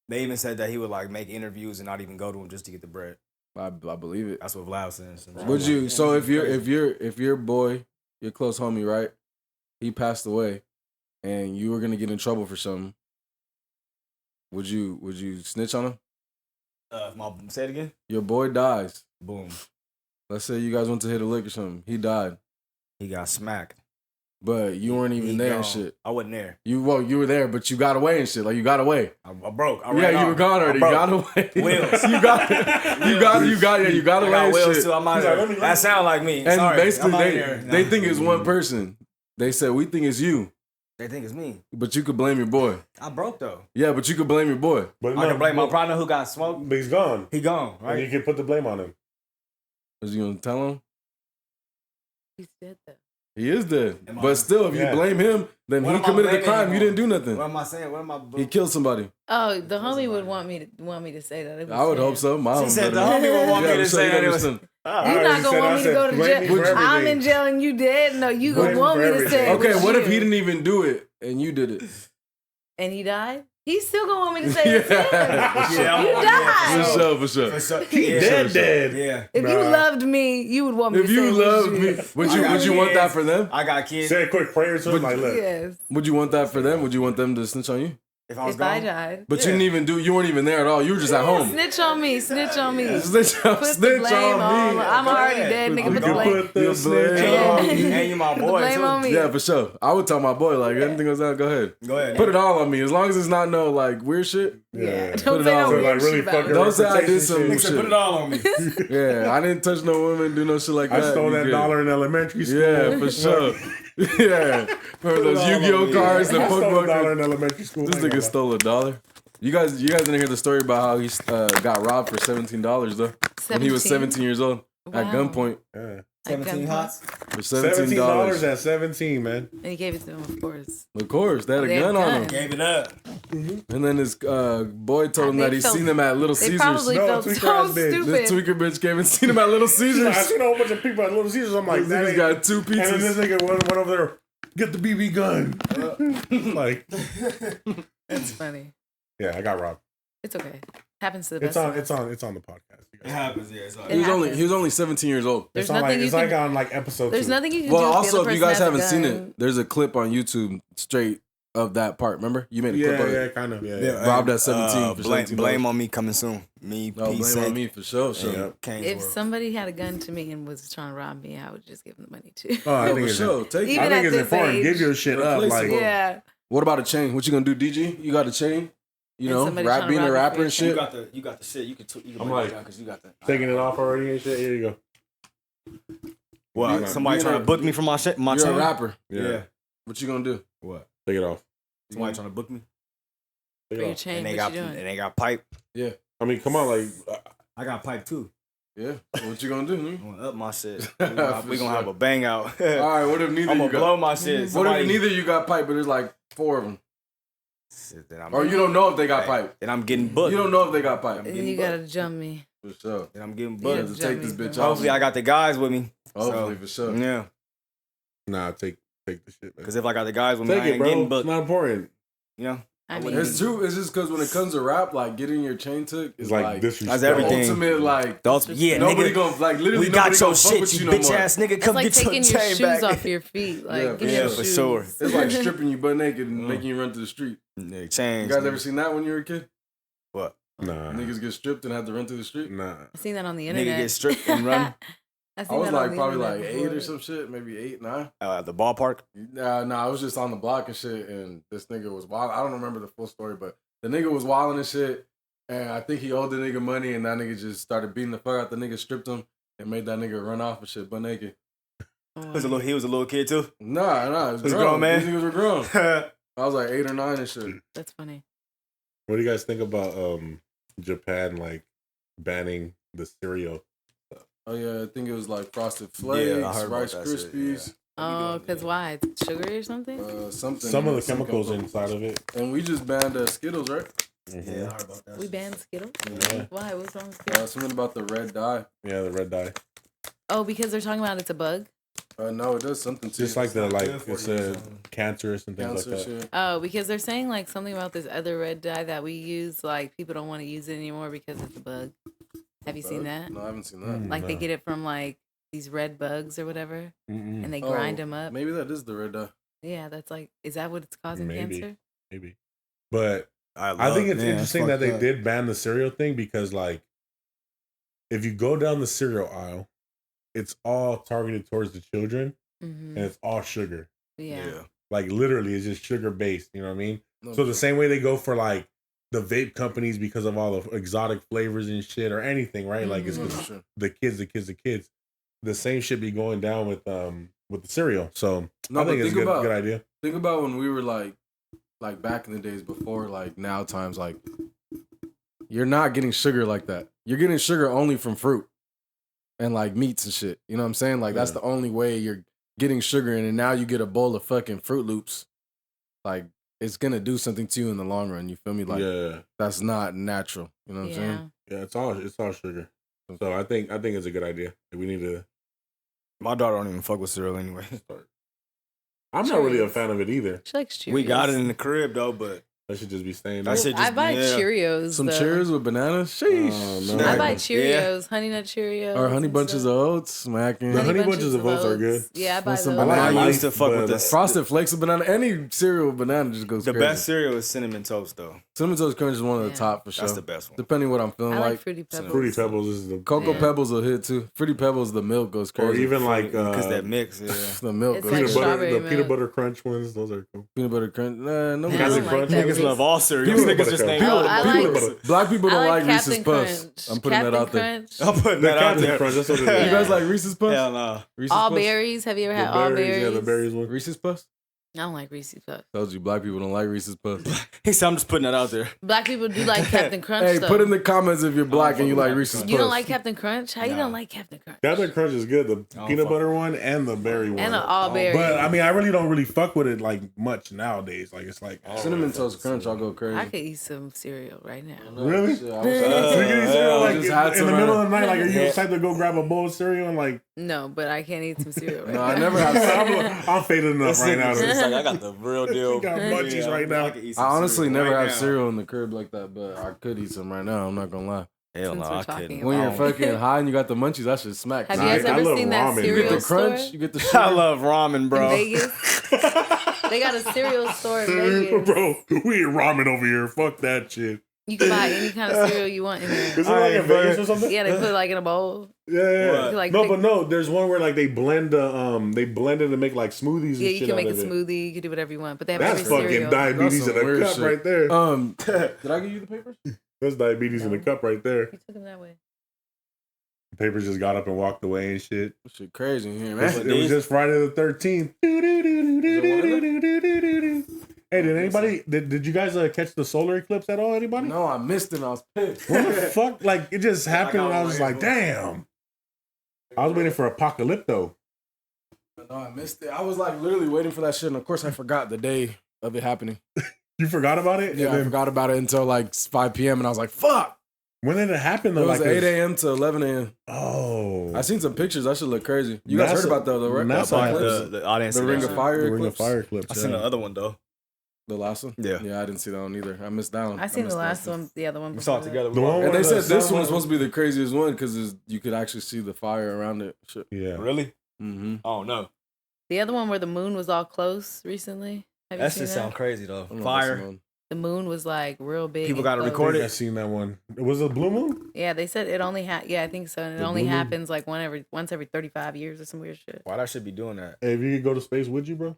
they even said that he would like make interviews and not even go to him just to get the bread. I believe it. That's what Vlad said. So Would you? So if your boy, your close homie, right? He passed away, and you were gonna get in trouble for something. Would you snitch on him? Say it again. Your boy dies. Boom. Let's say you guys went to hit a lick or something. He died, He got smacked. but you weren't even He there and gone. shit. I wasn't there. You were there, but you got away and shit. Like you got away. I broke. I Yeah, ran you off. were gone already. You I got broke. away. Wheels. you got I away got and wheels shit. too. I'm out He's like, here. let me- That sound like me. And Sorry, basically, I'm out they here. they think it's one person. They said we think it's you, They think it's me. but you could blame your boy. I broke though. Yeah, but you could blame your boy. But I can blame my partner who got smoked. But he's gone. He gone, And you right? can put the blame on him. Was you gonna tell him? He's dead though. He is dead. Am I- But still, if Yeah. you blame him, then What he am I committed the blaming crime. him You on? didn't do nothing. What am I saying? What am I? He killed somebody. Oh, the homie would want me to say that. I would hope so. My She homie said better. the homie would want me Yeah, to so say you that. It was. understand. You're I not gonna want me to go to blame me jail. for I'm everything. in jail and you dead. No, you Blame gonna me want for me to say. everything. it Okay, was what if you. he didn't even do it and you did it? And he died? He's still gonna want me to say it's him. Yeah, I'm You on died. For sure. For sure. He Yeah. dead. Yeah. If you Nah. loved me, you would want me If to say you it was loved you. me, would you want that for them? I got kids. Say a quick prayer to him. Like, look. Yes. Would you want that for them? Would you want them to snitch on you? If I was If I gone. died. But you didn't even do. You weren't even there at all. You were just at home. Snitch on me. Snitch on me. Snitch, Put the snitch blame on me. I'm already ahead. dead, nigga. You Put the can blame. put the Your snitch blame. on And, me. and you my Put the boy blame too. on me. Yeah, for sure. I would tell my boy like anything goes down. Go ahead. Go ahead. Put it all on me as long as it's not no like weird shit. Yeah. Put Don't it say all no on. weird Like, really shit about fucking me. Don't say I did some Reputation shit. Put it all on me. Yeah, I didn't touch no women, do no shit like I that. stole You that good. dollar in elementary school. Yeah, for sure. Yeah, remember those all on Yu-Gi-Oh me. cards, the I stole a Pokemon dollar cards? in elementary school. This I ain't nigga gonna stole $1. You guys didn't hear the story about how he got robbed for $17 though when he was 17 years old at Wow. gunpoint lie. Yeah. 17 hot. for $17 $17. at 17, man. And he gave it to him, of course. Of course, they had a They had gun on him, guns. Gave it up. and then his boy told him They that he felt- seen him at Little They Caesars. probably No, felt tweaker so ass bitch. stupid. This tweaker bitch came and seen him at Little I Caesars. seen a whole bunch of people at Little Caesars. I'm like, This that nigga's ain't- got 2 and then this pizzas. nigga went over there, get the BB gun. Like, It's funny. yeah, I got robbed. It's okay. Happens to the It's best. on. of us. It's on the podcast. You It guys- happens, yeah. It's It like, He was only 17 years old. There's It's on like nothing you it's can. like on like episode. There's 2. nothing you can Well, do. also, if if you the other guys person haven't has a seen gun. it, there's a clip on YouTube straight of that part. Remember, you made a clip Yeah, of yeah, it. kind of. Yeah. Robbed at 17 for blame, $17. blame on me coming soon. Me, No, blame on me for sure. Sure. Sure. If somebody had a gun to me and was trying to rob me, I would just give them the money too. Oh, I Yeah, think for it's sure. Take Even I it. think at it's this important. age. Give your shit up. Like, Replaceable. Yeah. What about a chain? What you gonna do, DG? You got a chain? You And know, somebody rap tryna being a rob you rapper for and your shit. You got the shit. You can I'm bring like, it down because you got the taking it off already and shit. Here you go. Well, Being somebody a- trying to book me for my shit. My You're chain? a rapper. Yeah. What you gonna do? What? Take it off. Somebody trying to book me? Take For it your off. chain, And they what got you doing? and they got pipe. I mean, come on, like. I got pipe too. Yeah. What you gonna do? I'm nigga? gonna up my shit. For We gonna sure. have a bang out. All right. What if neither I'm you gonna blow got? my shit. What if Somebody- neither you got pipe, but there's like 4 of them? Or you don't know if they got pipe. Then I'm getting booked. You don't know if they got pipe. You gotta jump me. For sure. Then I'm getting You booked. have to take this bitch off. Hopefully, I got the guys with me. Hopefully, So, for sure. Yeah. Nah, take the shit, man. Because if I got the guys with me, Take I it, ain't bro. getting It's booked. not important. You know? I mean, It's true. It's just because when it comes to rap, like getting your chain took is It's like like disrespect. That's everything. ultimate. Like Yeah, nobody nigga. gonna like literally. We got nobody your gonna fuck shit, with you no bitch more. ass nigga. it's Come like get your taking your chain shoes back. off your feet. Like, Yeah, give me yeah, your for shoes. sure. It's like stripping you butt naked and making you run to the street. Yeah, You change. guys ever seen that when you were a kid? What? Nah. Niggas get stripped and have to run through the street. Nah. I seen that on the Nigga internet. get stripped and run I I was like probably like 8 or something. some shit, maybe 8, 9. at the ballpark. Nah, I was just on the block and shit, and this nigga was wild. I don't remember the full story, but the nigga was wilding and shit, and I think he owed the nigga money, and that nigga just started beating the fuck out the nigga, stripped him, and made that nigga run off and shit butt naked. He was a little kid too. Nah, it was a grown. grown man? These niggas were grown. yeah, I was like 8 or 9 and shit. That's funny. What do you guys think about Japan like banning the cereal? Oh yeah, I think it was like Frosted Flakes, I heard about Rice that shit, Krispies, Oh, because why? It's sugar or something? something. Some of the some chemicals chemicals. inside of it. And we just banned Skittles, right? Mhm. I heard about that. We banned Skittles? Yeah. Why? What's wrong with Skittles? Something about the red dye. Yeah, the red dye. Oh, because they're talking about it's a bug? No, it does something to Just you. like the like good for it's you, a son. cancerous and things cancer like that. shit. Oh, because they're saying like something about this other red dye that we use. Like people don't want to use it anymore because it's a bug. Have you seen that? No, I haven't seen that. Like they No. get it from like these red bugs or whatever, Mm-mm. and they Oh, grind them up. Maybe that is the red dye. Yeah, that's like, is that what it's causing Maybe. cancer? Maybe. But I love- think it's man, interesting that fucked they up. did ban the cereal thing because, like, if you go down the cereal aisle, it's all targeted towards the children Mm-hmm. and it's all sugar. Yeah. Like, literally, it's just sugar based. You know what I mean? No, So, the same way they go for, like, the vape companies because of all the exotic flavors and shit or anything, right? Like, it's no, just for sure. the kids. The same shit be going down with the cereal. So, No, I but think it's a good idea. Think about when we were like back in the days before, like now times, like you're not getting sugar like that. You're getting sugar only from fruit and like meats and shit. You know what I'm saying? Like that's Yeah. the only way you're getting sugar in, and now you get a bowl of fucking Fruit Loops. Like it's gonna do something to you in the long run. You feel me? Like Yeah. that's not natural. You know what I'm Yeah. saying? Yeah, it's all sugar. So I think it's a good idea. We need to My daughter don't even fuck with cereal anyway. start. I'm not really a Cheerios. fan of it either. She likes Cheerios. We got it in the crib though, but That should just be staying That there. shit I just- buy yeah. Cheerios. Some though. Cheerios with bananas. Sheesh. Oh, no. I buy Yeah. Cheerios, Honey Nut Cheerios. Or honey and bunches stuff. of oats, smacking. The Honey Bunches of Oats are good. Yeah, I buy With some those. banana. I used to Life, fuck with but- this. Frosted Flakes of banana. Any cereal with banana just goes The crazy. best cereal is cinnamon toast though. Cinnamon Toast Crunch is one of the Yeah. top for sure. That's the best one. Depending what I'm feeling I like. like Fruity Pebbles. Fruity Pebbles is the Cocoa Yeah. Pebbles will hit too. Fruity Pebbles, the milk goes or crazy. even like Because that mix, yeah. the milk It's goes like peanut crazy. butter, strawberry the milk. peanut butter crunch ones. Those are cool. Peanut butter crunch. Nah, no. I Captain don't like Crunch? that. Niggas love all cereals. Peanut Niggas butter just crunch. name Oh, all I the like- flavors. Black people I don't like like Reese's Captain Puffs. Crunch. I'm putting that out there. Crunch. I'm putting The that out Captain there. Crunch. That's what it Yeah. is. You guys like Reese's Puffs? Hell no. Reese's All Puffs? berries. Have you ever The had all berries, berries? yeah, the berries one. Reese's Puffs? I don't like Reese's Puffs. Told you, black people don't like Reese's Puffs. He said, I'm just putting that out there. Black people do like Captain Crunch. Hey, though. put in the comments if you're black and you fuck like with Reese's Captain You Puffs. don't like Captain Crunch? How you Nah. don't like Captain Crunch? Captain Crunch is good. The don't peanut fuck- butter one and the berry one. And an all berry. But I mean, I really don't really fuck with it like much nowadays. Like it's like Cinnamon Toast Crunch, I'll go crazy. I could eat some cereal right now. Really? Shit, I wish I So you had some. can eat cereal, I like just had in some the right middle now. of the night. Like are you Yeah. the type to go grab a bowl of cereal and like? No, but I can't eat some cereal right No, now. I never have. I'm faded enough right now. It's like, I got the real deal. Got munchies right now. I honestly never have cereal in the crib like that, but I could eat some right now. I'm not gonna lie. Hell Since no, we're I talking couldn't. about When you're Oh. fucking high and you got the munchies, that shit smack. Have Nah, you guys I ever love seen that ramen. You cereal get the crunch, store you get the I sugar. love ramen, in bro. Vegas? They got a cereal store in Vegas. Bro, we eat ramen over here. Fuck that shit. You can buy any kind of cereal you want in Is there. it like in Alright, Vegas bro. or something? Yeah, they put it like in a bowl. Yeah. You like No, pick- but no, there's one where like they blend they blend it and make like smoothies and Yeah, you shit can out make a of it. smoothie. You can do whatever you want. But they have That's every fucking cereal. diabetes That's in some a weird cup shit. right there. Did I give you the papers? That's diabetes in a cup right there. You took them that way. The papers just got up and walked away and shit. Shit crazy in here, It man. was just Friday the 13th. Hey, did anybody did you guys catch the solar eclipse at all? Anybody? No, I missed it. I was pissed. What the fuck? Like it just happened and I was like, damn. I was waiting for Apocalypto. No, I missed it. I was like literally waiting for that shit, and of course I forgot the day of it happening. You forgot about it? Yeah, And I then, forgot about it until like 5 p.m. and I was like, fuck. when did it happen It though? was Like 8 a.m. to 11 a.m. Oh. I seen some pictures. That should look crazy. You guys heard about that though, right? NASA That had eclipse? The audience. The Ring of Fire the Ring of eclipse? Fire clips. I seen the other one though. The last one? Yeah. Yeah, I didn't see that one either. I missed that one. I seen the missed last one, the other one. We saw it before together. The one And where they the said this sun one was went- supposed to be the craziest one because you could actually see the fire around it. Shit. Yeah. Really? Mm-hmm. Oh no. that. The other one where the moon was all close recently. Have you That seen shit that? sound crazy though. I don't know Fire. what's on. The moon was like real big. People and gotta close. record I think it. I seen that one. Was it Blue Moon? Yeah, they said it only yeah, I think so. And it The only blue moon? happens like once every 35 years or some weird shit. Why that should be doing that? Hey, if you could go to space, would you, bro?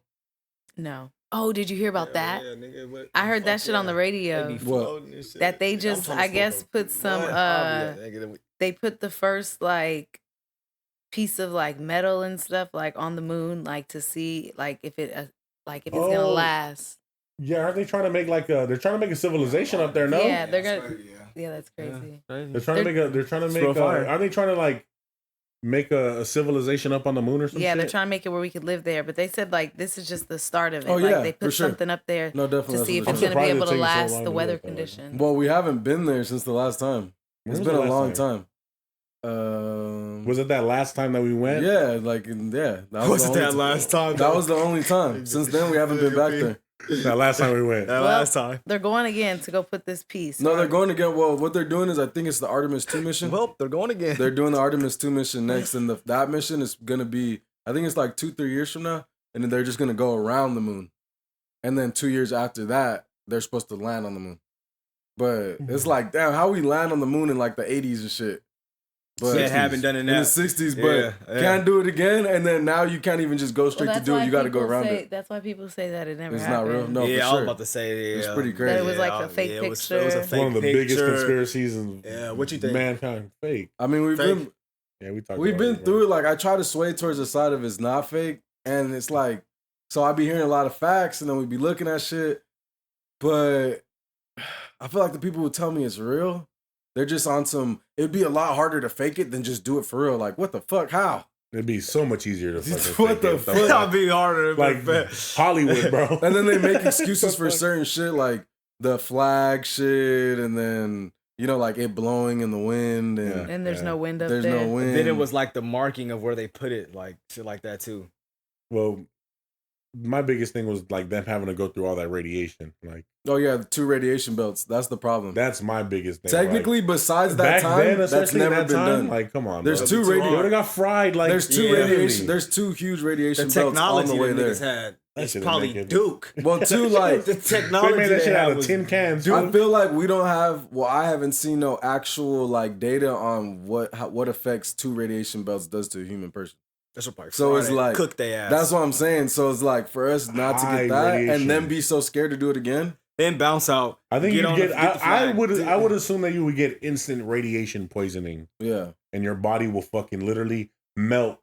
No. Oh, did you hear about that? Yeah, nigga, what I the heard that fuck, shit on the yeah. radio. They be What? floating and shit. That they I'm just, trying to I smoke guess, a put some, blunt. I'll be like, nigga, They put the first like piece of like metal and stuff like on the moon, like to see like if it's gonna Oh. last. Yeah, aren't they trying to make they're trying to make a civilization up there, no? Yeah, they're that's gonna. crazy, Yeah, that's crazy. They're trying to It's make real fire. are they trying to like make a civilization up on the moon or something? Yeah, they're trying to make it where we could live there, but they said like this is just the start of it. Oh, like yeah, they for put sure. something up there No, definitely. to that's see if what it's they're gonna be surprised able it's to taking so last long the to weather get that way. conditions. doing. Well, we haven't been there since the last time. When It's was been the a last long time. Was it that last time that we went? Yeah, like yeah. That Was the it only that time. last time? That was the only time. Since then, we haven't been back there. That last time we went. that Well, last time. They're going again to go put this piece. No, they're going to get. Well, what they're doing is, I think it's the Artemis 2 mission. Well, they're going again. They're doing the Artemis 2 mission next, and that mission is gonna be. I think it's like 2-3 years from now, and then they're just gonna go around the moon, and then 2 years after that, they're supposed to land on the moon. But it's like, damn, how we land on the moon in like the 80s and shit. But Yeah, haven't done it in now. the 60s, but Yeah, yeah. can't do it again, and then now you can't even just go Well, straight to that's do it. why You got to go people around say, it. That's why people say that it never It's happened. not real. No, yeah, for I sure. was about to say. It's pretty crazy. That it was like Yeah, a fake it was picture. a It's fake one of the biggest picture. conspiracies in Yeah, what you think? mankind. Fake. I mean, we've Fake. been Yeah, we talked. We've about been it, through it. Like, I try to sway towards the side of it's not fake. And it's like, so I be hearing a lot of facts and then we be looking at shit. But I feel like the people who tell me it's real, they're just on some, it'd be a lot harder to fake it than just do it for real. Like, what the fuck? How? It'd be so much easier to fucking What fake the it. fuck? That'll be harder. Like but Hollywood, bro. And then they make excuses for certain shit, like the flag shit, and then, you know, like it blowing in the wind. And And there's no wind up there's there. no wind. then it was like the marking of where they put it, like shit like that too. Well, my biggest thing was like them having to go through all that radiation. Like Oh, yeah, the 2 radiation belts. That's the problem. that's my biggest thing. Technically, besides like, that back time, then, that's especially never that been time, done. like, come on, There's bro. two They radi- would have got fried. Like There's 2 yeah. radiation. There's 2 huge The radiation belts on technology the way that there. niggas had That is shit probably make it- Duke. Well, 2 like The They technology made that they shit out had of was tin cans. I Dude. feel like we don't have. Well, I haven't seen no actual like data on what effects 2 radiation belts does to a human person. That's what probably So it's Friday like- cook they ass. That's what I'm saying. So it's like for us not to High get that radiation. and then be so scared to do it again. then bounce out. I think you on get. the I flag. would assume that you would get instant radiation poisoning, Yeah. and your body will fucking literally melt.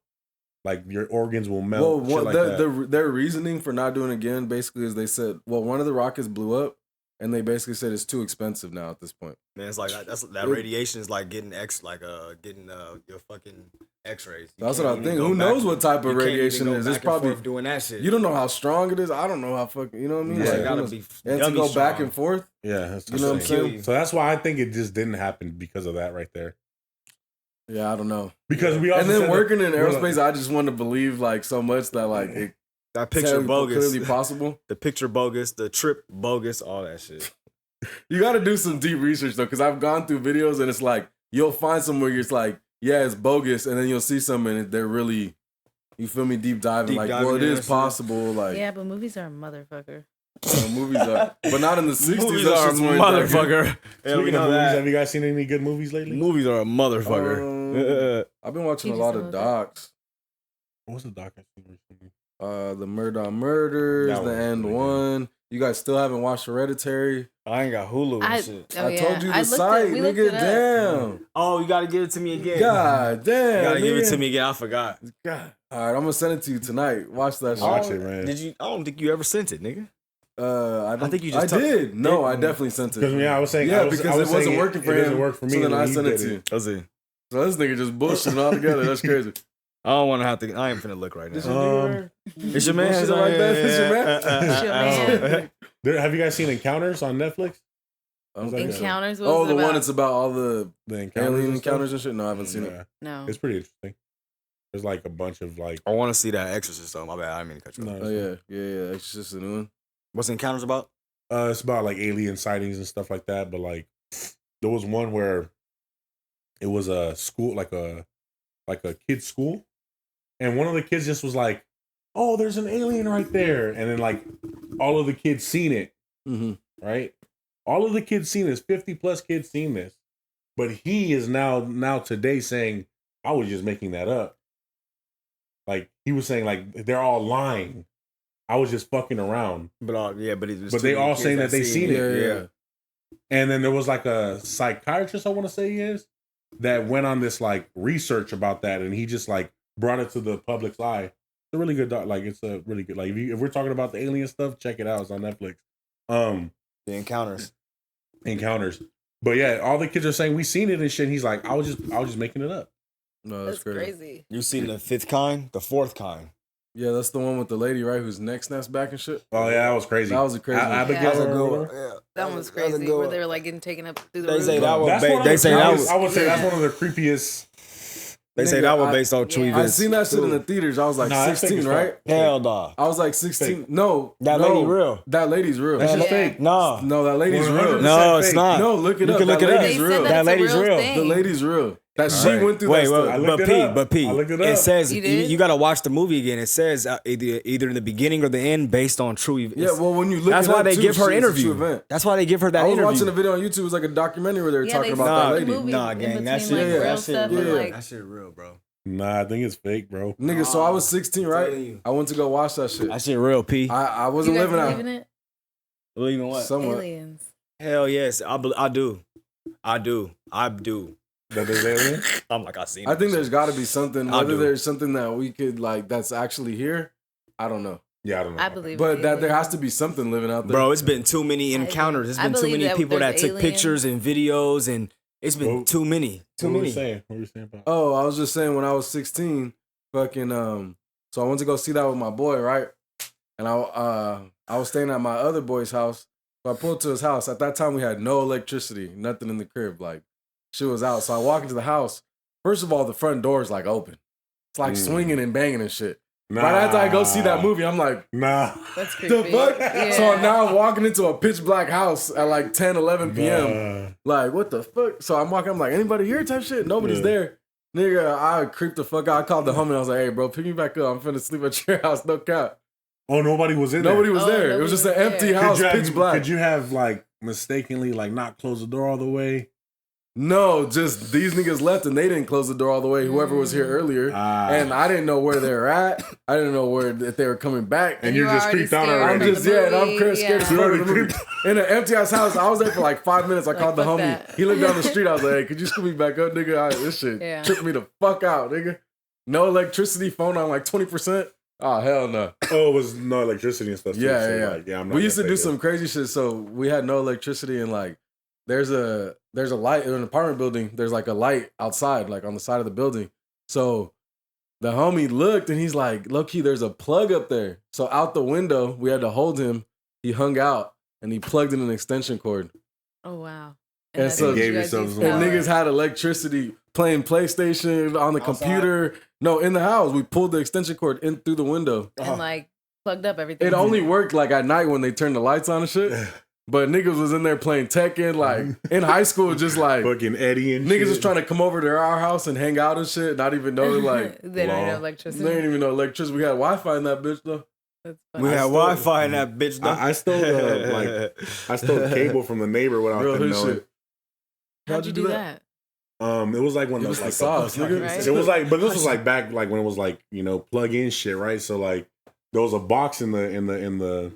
Like your organs will melt. Well, shit what like that. their reasoning for not doing it again basically is they said, well, one of the rockets blew up, and they basically said it's too expensive now at this point. Man, it's like that radiation is like getting your fucking X-rays. You That's can't what I even think. go Who back- knows what type you of can't even radiation go it is? back It's and probably forth doing that shit. you don't know how strong it is. I don't know how fucking you know what I mean. Yeah, Like, it gotta who knows? be And to dummy go back strong. and forth. Yeah, that's You know what I'm insane. saying? So that's why I think it just didn't happen because of that right there. Yeah, I don't know. Because we also And then said working in that- aerospace, I just want to believe like so much that like it That picture bogus. clearly possible. The picture bogus. The trip bogus. All that shit. You got to do some deep research though, because I've gone through videos and it's like you'll find somewhere it's like, yeah, it's bogus, and then you'll see some and they're really, you feel me, deep diving. Deep Like, diving well, it in is that shit. possible. Like, Yeah, but movies are a motherfucker. movies are, but not in the '60s. Movies That are a shit's weren't that good. motherfucker. Yeah, Speaking we of know movies, that. have you guys seen any good movies lately? Movies are a motherfucker. I've been watching a Teach us lot a of little bit. docs. What was the doc I seen recently? The Murder Murders, That The one was End really good. One. You guys still haven't watched Hereditary? I ain't got Hulu and shit. Oh, I yeah. told you I the looked site, we looked nigga. it up. Damn. Oh, you gotta give it to me again. God damn. You gotta give it nigga. to me again. I forgot. God. All right, I'm gonna send it to you tonight. Watch that shit. Watch it, man. Did you? I don't think you ever sent it, nigga. I think you just I took- did. No, I definitely sent it. Because yeah, I was saying Yeah, I was, because I was it wasn't saying working for it him. doesn't work for me. So then when I he sent it did to you. That's it. So this nigga just bullshitting all together. That's crazy. I don't want to have to. I ain't finna look right This now. your nigga? It's your man. Bullshit like that? It's your man? It's your man. Have you guys seen Encounters on Netflix? Encounters? Oh, the one that's about all the encounters alien encounters and shit? No, I haven't seen it. No. It's pretty interesting. There's like a bunch of like. I want to see that Exorcist though. My bad, I didn't mean to cut you off. Oh yeah. Exorcist the new one. What's Encounters about? It's about like alien sightings and stuff like that. But like, there was one where it was a school, like a kid's school, and one of the kids just was like, "Oh, there's an alien right there," and then like all of the kids seen it, right? All of the kids seen this. 50+ kids seen this, but he is now today saying, "I was just making that up." Like he was saying, like they're all lying. I was just fucking around. But they all saying that they seen it. Yeah. And then there was like a psychiatrist, I want to say he is, that went on this like research about that, and he just like brought it to the public's eye. It's a really good like it's a really good like if we're talking about the alien stuff, check it out. It's on Netflix. The Encounters. But yeah, all the kids are saying we seen it and shit. And he's like, I was just making it up. No, that's crazy. You seen the fifth kind, the fourth kind? Yeah, that's the one with the lady, right? Whose neck snaps back and shit. Oh yeah, that was crazy. That was a crazy. Abigail. That one's crazy. Where they were like getting taken up through the They roof. say that was. I would say that's one of the creepiest. They say that was based on true I events. seen that shit in the theaters. I was like 16, right? Hell no. I was like 16. No, that lady real. That lady's real. That's just fake. No, that lady's real. No, it's not. No, look it up. You can look it up. Lady's real. That lady's real. The lady's real. That she went through that stuff. But P, I looked it up. It says you got to watch the movie again. It says either in the beginning or the end based on true events. Yeah, well, when you look that's it why up they too, give her it's a true interview. event. That's why they give her that interview. I was watching a video on YouTube. It was like a documentary where they were talking about that lady. Nah, gang, that shit real. That shit real, bro. Nah, I think it's fake, bro. Nigga, so I was 16, right? I went to go watch that shit. That shit real, P. I wasn't living out. Believe in what? Somewhat. Aliens. Hell yes, I do. That there's aliens? I'm like, I seen. I think there's got to be something. Whether there's something that we could like that's actually here, I don't know. Yeah, I don't know. I believe, but that there has to be something living out there. Bro, it's been too many encounters. There's been too many people that took pictures and videos, and it's been too many. What were you saying about? Oh, I was just saying when I was 16, fucking so I went to go see that with my boy, right? And I was staying at my other boy's house. So I pulled to his house. At that time, we had no electricity, nothing in the crib. Like, shit was out. So I walk into the house. First of all, the front door is like open. It's like swinging and banging and shit. Nah. Right after I go see that movie, I'm like, nah. That's creepy. The fuck? Yeah. So now I'm walking into a pitch black house at like 10, 11 p.m. Like, what the fuck? So I'm walking, I'm like, anybody here type shit? Nobody's there. Nigga, I creeped the fuck out. I called the homie. I was like, hey, bro, pick me back up. I'm finna sleep at your house. No cap. Oh, nobody was in there? Nobody was there. It was just an empty house, pitch black. Could you have, like, mistakenly, like, not closed the door all the way? No, just these niggas left and they didn't close the door all the way. Whoever was here earlier. And I didn't know where they were at. I didn't know if they were coming back. And you're just creeped out already. I'm just, and I'm scared as fuck of the movie. In an empty ass house, I was there for like 5 minutes. I called the homie. That. He looked down the street. I was like, hey, could you scoot me back up, nigga? This shit tripped me the fuck out, nigga. No electricity, phone on like 20%. Oh, hell no. Oh, it was no electricity and stuff. Yeah, too, yeah. Like, I'm not we used to do some crazy shit. So we had no electricity and like, there's a light in an apartment building. There's like a light outside, like on the side of the building. So the homie looked and he's like, low key, there's a plug up there. So out the window, we had to hold him. He hung out and he plugged in an extension cord. Oh, wow. And so gave yourself some niggas had electricity playing PlayStation on the computer. No, in the house. We pulled the extension cord in through the window. And like plugged up everything. It only worked like at night when they turned the lights on and shit. But niggas was in there playing Tekken, like in high school, just like fucking Eddie and niggas shit. was trying to come over to our house and hang out and shit, not even know like they don't know electricity. They didn't even know electricity. We had Wi-Fi in that bitch though. We had Wi-Fi in that bitch though. I stole I stole cable from the neighbor without them knowing. Shit. How'd you do that? It was like when it was like sauce, nigga. Right? It was like, but this was like back like when it was like, you know, plug in shit, right? So like there was a box in the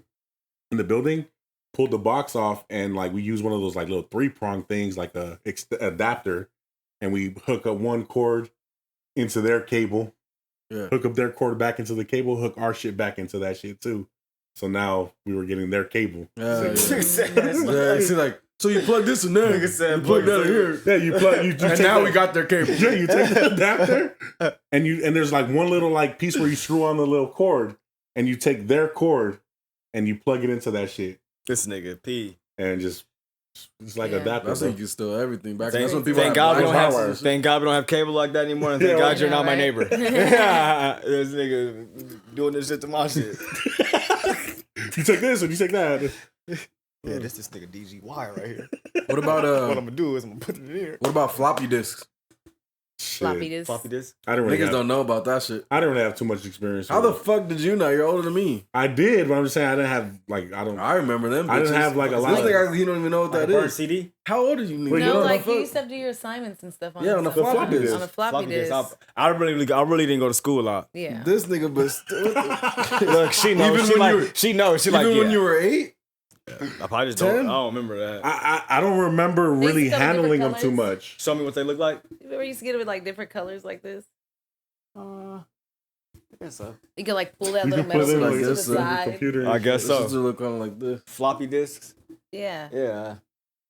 building. Pulled the box off and like we used one of those like little 3-prong things like a adapter, and we hook up one cord into their cable, hook up their cord back into the cable, hook our shit back into that shit too. So now we were getting their cable. See, like, so you plug this in there, you plug that in here. Yeah, you plug. You and now we got their cable. Yeah, you take the adapter and there's like one little like piece where you screw on the little cord, and you take their cord and you plug it into that shit. This nigga P. and just it's like Yeah. adaptive. That's bro. when you can steal everything back. Thank- That's when people Thank have God we black don't have. houses and shit. Thank God we don't have cable like that anymore. And thank Yeah, God right. you're not my Right. neighbor. This nigga doing this shit to my shit. You take this and you take that. Yeah, this nigga DGY right here. What about What I'm gonna do is I'm gonna put it in here. what about floppy disks? Floppy Shit. disk. Floppy disk. I didn't really Niggas have, don't know about that shit. I didn't really have too much experience. How with the it. fuck did you know? You're older than me. I did, but I'm just saying I didn't have like I don't. I remember them. I didn't bitches. have, like, a lot This of- nigga, he don't even know what Like that a burnt is. CD. How old are you, nigga? Wait, No, you know like what you the used to have to do your assignments and stuff on Yeah, on the something. floppy disk. On a floppy disk. I really didn't go to school a lot. Yeah. This nigga, but Look, she knows. Even She when like. you were- She knows. She like. even Yeah. when you were 8, I probably just 10? don't. I don't remember that. I don't remember They really used to come in handling them different too colors. much. Show me what they look like. Remember you used to get it with like different colors like this? I guess so. You could like pull that You little can put metal it like piece to this, the the side. computer. and I guess shit. so. this should look kind of like this. Floppy disks. Yeah. Yeah.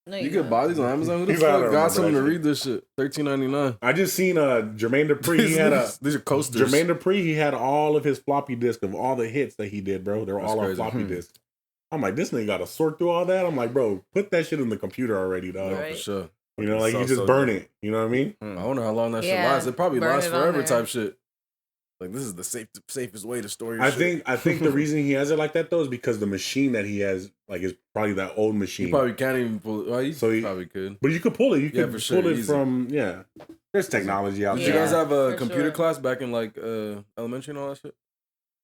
No, You don't. can buy these on Amazon. Who the He's out fuck of got someone to remember read this shit? $13.99. I just seen Jermaine Dupri. He had a These are coasters. Jermaine Dupri. He had all of his floppy disk of all the hits that he did, bro. They were That's all on crazy. floppy disk. I'm like, this nigga got to sort through all that. I'm like, bro, put that shit in the computer already, dog. No, Right. for sure. You know, like So- you just so burn good. it. You know what I mean? I wonder how long that shit Yeah, lasts. It probably burn lasts it on forever there. type shit. Like, this is the safest way to store your I shit. think the reason he has it like that though is because the machine that he has like is probably that old machine. You probably can't even pull it. Well, you So he- probably could. But you could pull it. You Yeah, could for sure, pull it easy. from There's technology out Did there. you guys have a for computer sure. class back in like elementary and all that shit?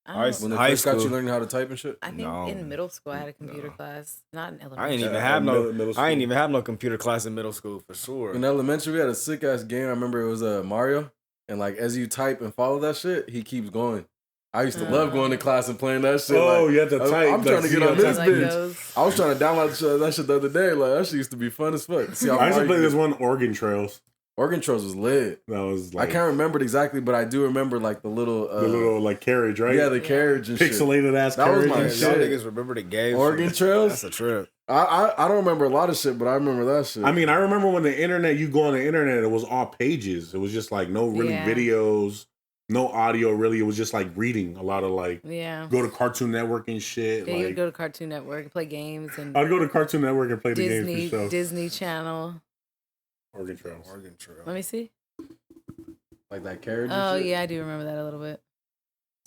I, don't, When they High first got you school. learning how to type and shit? I think No. in middle school I had a computer class, not in elementary. I ain't even Yeah, have no. middle I ain't school. even have no computer class in middle school for sure. In elementary, we had a sick ass game. I remember it was Mario, and like as you type and follow that shit, he keeps going. I used to love going to class and playing that shit. Oh, like, you have to type. I'm trying to get on see, this Like bitch. those. I was trying to download that shit the other day. Like that shit used to be fun as fuck. See how I used far to play you this get. one Oregon Trails. Oregon Trails was lit. That was I like can't remember it exactly, but I do remember like the little, the little like carriage, right? yeah, the carriage and shit. pixelated ass That was carriage. my and shit. Y'all shit. niggas remember the game? Oregon Trails. That's a trip. I don't remember a lot of shit, but I remember that shit. I mean, I remember when the internet, you go on the internet, it was all pages. It was just like no really Yeah. videos, no audio really. It was just like reading a lot of like Yeah. go to Cartoon Network and shit. Yeah, you'd Like go to Cartoon Network, play games, and I'd go to Cartoon Network and play the Disney games for show. Disney Channel. Oregon Trails. Oregon Trail. Let me see. like that carriage. Oh and shit. yeah, I do remember that a little bit.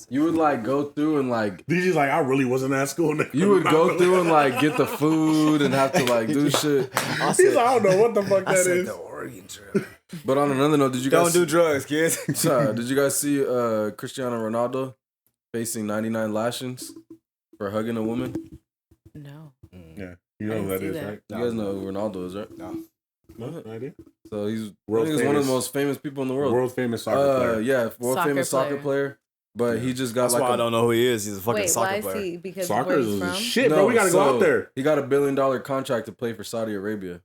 You would like go through and like DJ's like, I really wasn't at school. nigga. you would go through and like get the food and have to like do shit. I He's like, I don't know what the fuck I that said is. the Oregon Trail. But on another note, did you Don't guys do drugs, kids. did you guys see Cristiano Ronaldo facing 99 lashings for hugging a woman? No. Yeah, you I know who that didn't see is, that. right? You guys know who Ronaldo is, right? No. No idea. So he's World I think he's one of famous. the most famous people in the world. World famous soccer player. Yeah, world Soccer famous soccer player. player. But he just got That's like why I don't know who he is. He's a fucking Wait, soccer why is player. he? Because Soccer where he's is from? shit, bro. We gotta go out there. He got $1 billion contract to play for Saudi Arabia.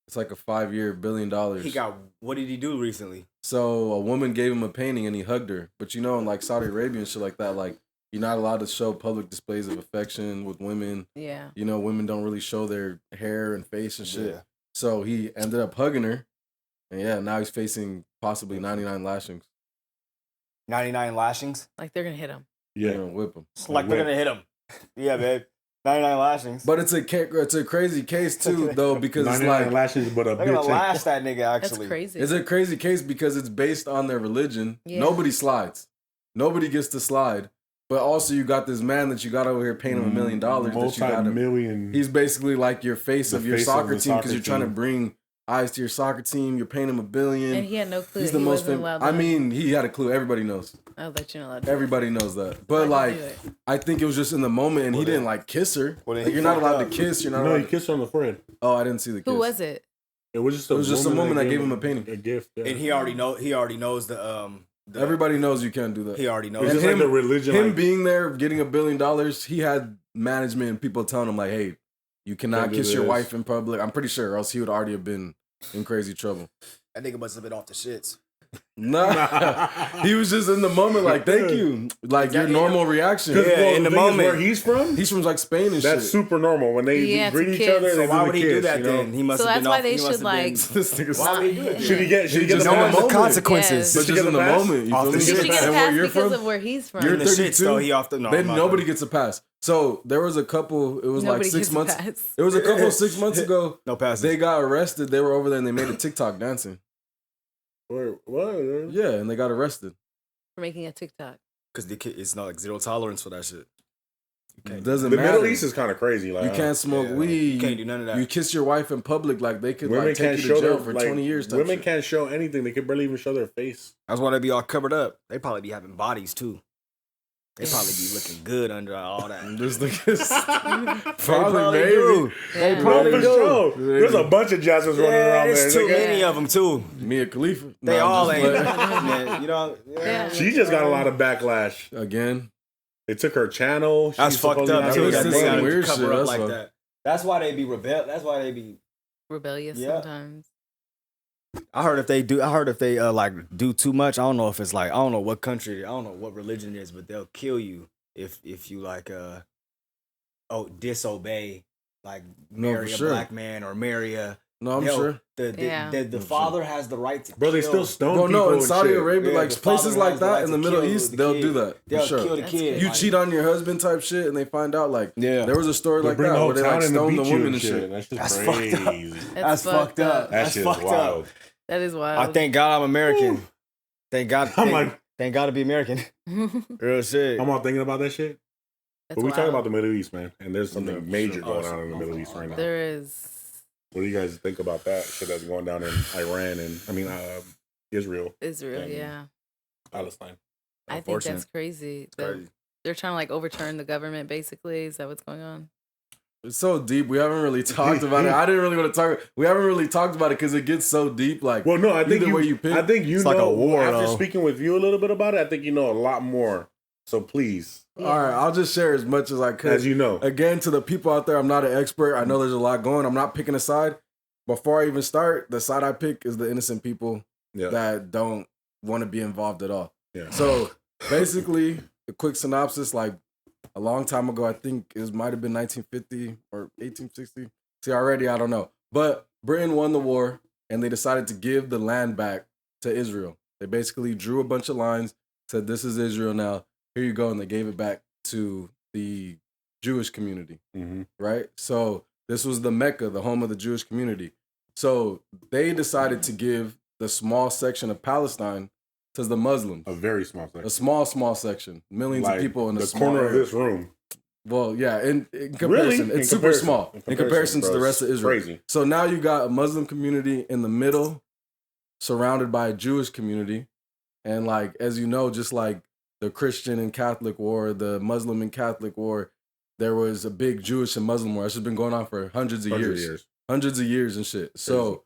It's like a 5-year $1 billion. He got. What did he do recently? So a woman gave him a painting and he hugged her. But you know, in like Saudi Arabia and shit like that, like you're not allowed to show public displays of affection with women. Yeah. You know, women don't really show their hair and face and shit. Yeah. So he ended up hugging her. And yeah, now he's facing possibly 99 lashings. 99 lashings. Like they're gonna hit him. They're Yeah, gonna whip him. Like they're gonna hit him. Yeah, babe. 99 lashings. But it's a crazy case too, though, because it's 99 like lashes, but a they're gonna bitch. lash that nigga. That's Actually, crazy. it's a crazy case because it's based on their religion. Yeah. Nobody slides. Nobody gets to slide. But also you got this man that you got over here paying him $1 million. That you got him. Multi-million. He's basically like your face The of your face of soccer the team because soccer you're trying to team. bring eyes to your soccer team. You're paying him $1 billion. and he had no clue. He's the he most wasn't famous. allowed to I hug. mean, he had a clue. Everybody knows. Oh, that you're not allowed to. Everybody knows that. But How'd like, you do it? I think it was just in the moment, and he Well, didn't like kiss her. well, then Like, he you're not fucked allowed up. to kiss. You're not No, allowed. he kissed her on the forehead. Oh, I didn't see the kiss. Who was it? It was just It was just a woman that gave him a painting. a gift. Yeah. and he already knows the Everybody knows you can't do that. He already It's knows. And just like him- the religion. Him like, being there, getting $1 billion, he had management and people telling him like, "Hey, you cannot Can't do kiss your this. wife in public." I'm pretty sure, or else he would already have been in crazy trouble. That nigga must have been off the shits. Nah, he was just in the moment, like, "Thank you," like your normal reaction. Because, Yeah, in the thing is, moment. where he's from, He's from like Spain and that's shit. super normal. When they Yeah, greet to each kids. other, So they Why do would the he do kiss, that you know? then? He must So have that's been why off. they he must should have like. been, This nigga's Why would he do that? Should he get? Should he He get just the in the pass? moment. the consequences. But Did you just get in the the pass? moment, you Off feel the me? He should get And a where pass you're because from, of where he's from. you're In the shits 32. though. He off the no. Then I'm not nobody gonna- gets a pass. So there was a couple. It was Nobody like 6 gets a months. pass. It was a couple 6 months ago. No passes. They got arrested. They were over there and they made a TikTok dancing. What? Yeah, and they got arrested. For making a TikTok. Because it's not like zero tolerance for that shit. It doesn't The matter. Middle East is kind of crazy. Like You can't smoke Yeah, weed. you can't do none of that. You kiss your wife in public, like they could women like can't take you show to jail their for like, 20 years. type Women shit. can't show anything. They could barely even show their face. That's why they be all covered up. They probably be having bodies too. They probably be looking good under all that. Just look, Probably maybe. do. Yeah. They probably For do. sure. There's a bunch of Jasmines running Yeah, around there. there's too nigga. many of them too. Mia Khalifa. They No, I'm all just ain't. playing. Man, you know. Yeah. She just got a lot of backlash. Again. They took her channel. That's She's fucked supposedly up not too. really This That is they some gotta weird cover shit, up that's like why. that. That's why they be That's why they be. Rebellious Yeah. sometimes. I heard if they like do too much. I don't know if it's like I don't know what country. I don't know what religion it is, but they'll kill you if you like disobey, like marry for sure. a black man or marry a. No, I'm Yo, sure. The father has the right to. Bro, they kill. still stone Bro, people no, in and Saudi shit. Arabia, Yeah, like the places father like has the that right in the to Middle kill East, the they'll kid. do that. They'll for sure. kill the That's kid. good. You like- cheat on your husband type shit, and they find out like Yeah. there was a story They like bring that the whole where they town like in to stoned the beat you women and and shit. shit. That's That's just fucked up. crazy. That's fucked up. That That's shit's fucked wild. up. That is wild. I thank God I'm American. Thank God. I'm like, Thank God to be American. Real shit. I'm all thinking about that shit. That's But we talking wild. about the Middle East, man, and there's something Yeah, major sure. going on in the Middle East right now. There is. What do you guys think about that shit that's going down in Iran and Israel, Israel, And- yeah. Palestine? I think Unfortunate. that's crazy. Crazy. They're trying to like overturn the government, basically. Is that what's going on? It's so deep. We haven't really talked about it. I didn't really want to talk. We haven't really talked about it because it gets so deep. Like, Well, no, I think either way you pick, I think you it's know. like a war, after though. speaking with you a little bit about it, I think you know a lot more. So please, all right, I'll just share as much as I could. as you know, Again, to the people out there, I'm not an expert. I know there's a lot going. I'm not picking a side. Before I even start, the side I pick is the innocent people yeah, that don't want to be involved at all. yeah. So basically, a quick synopsis, like a long time ago, I think it might have been 1950 or 1860. See, already, I don't know. But Britain won the war and they decided to give the land back to Israel. They basically drew a bunch of lines, said, this is Israel now. Here you go. And they gave it back to the Jewish community, Mm-hmm. right? So this was the Mecca, the home of the Jewish community. So they decided to give the small section of Palestine to the Muslims. A very small A section. small section. Millions Like of people in a the small corner of area. this room. Well, yeah, in comparison, Really? it's In super comparison. small in comparison to bro, the rest of it's Israel. Crazy. So now you got a Muslim community in the middle, surrounded by a Jewish community, and like as you know, just like the Christian and Catholic war, the Muslim and Catholic war, there was a big Jewish and Muslim war. It's just been going on for hundreds of years. Hundreds of years and shit. So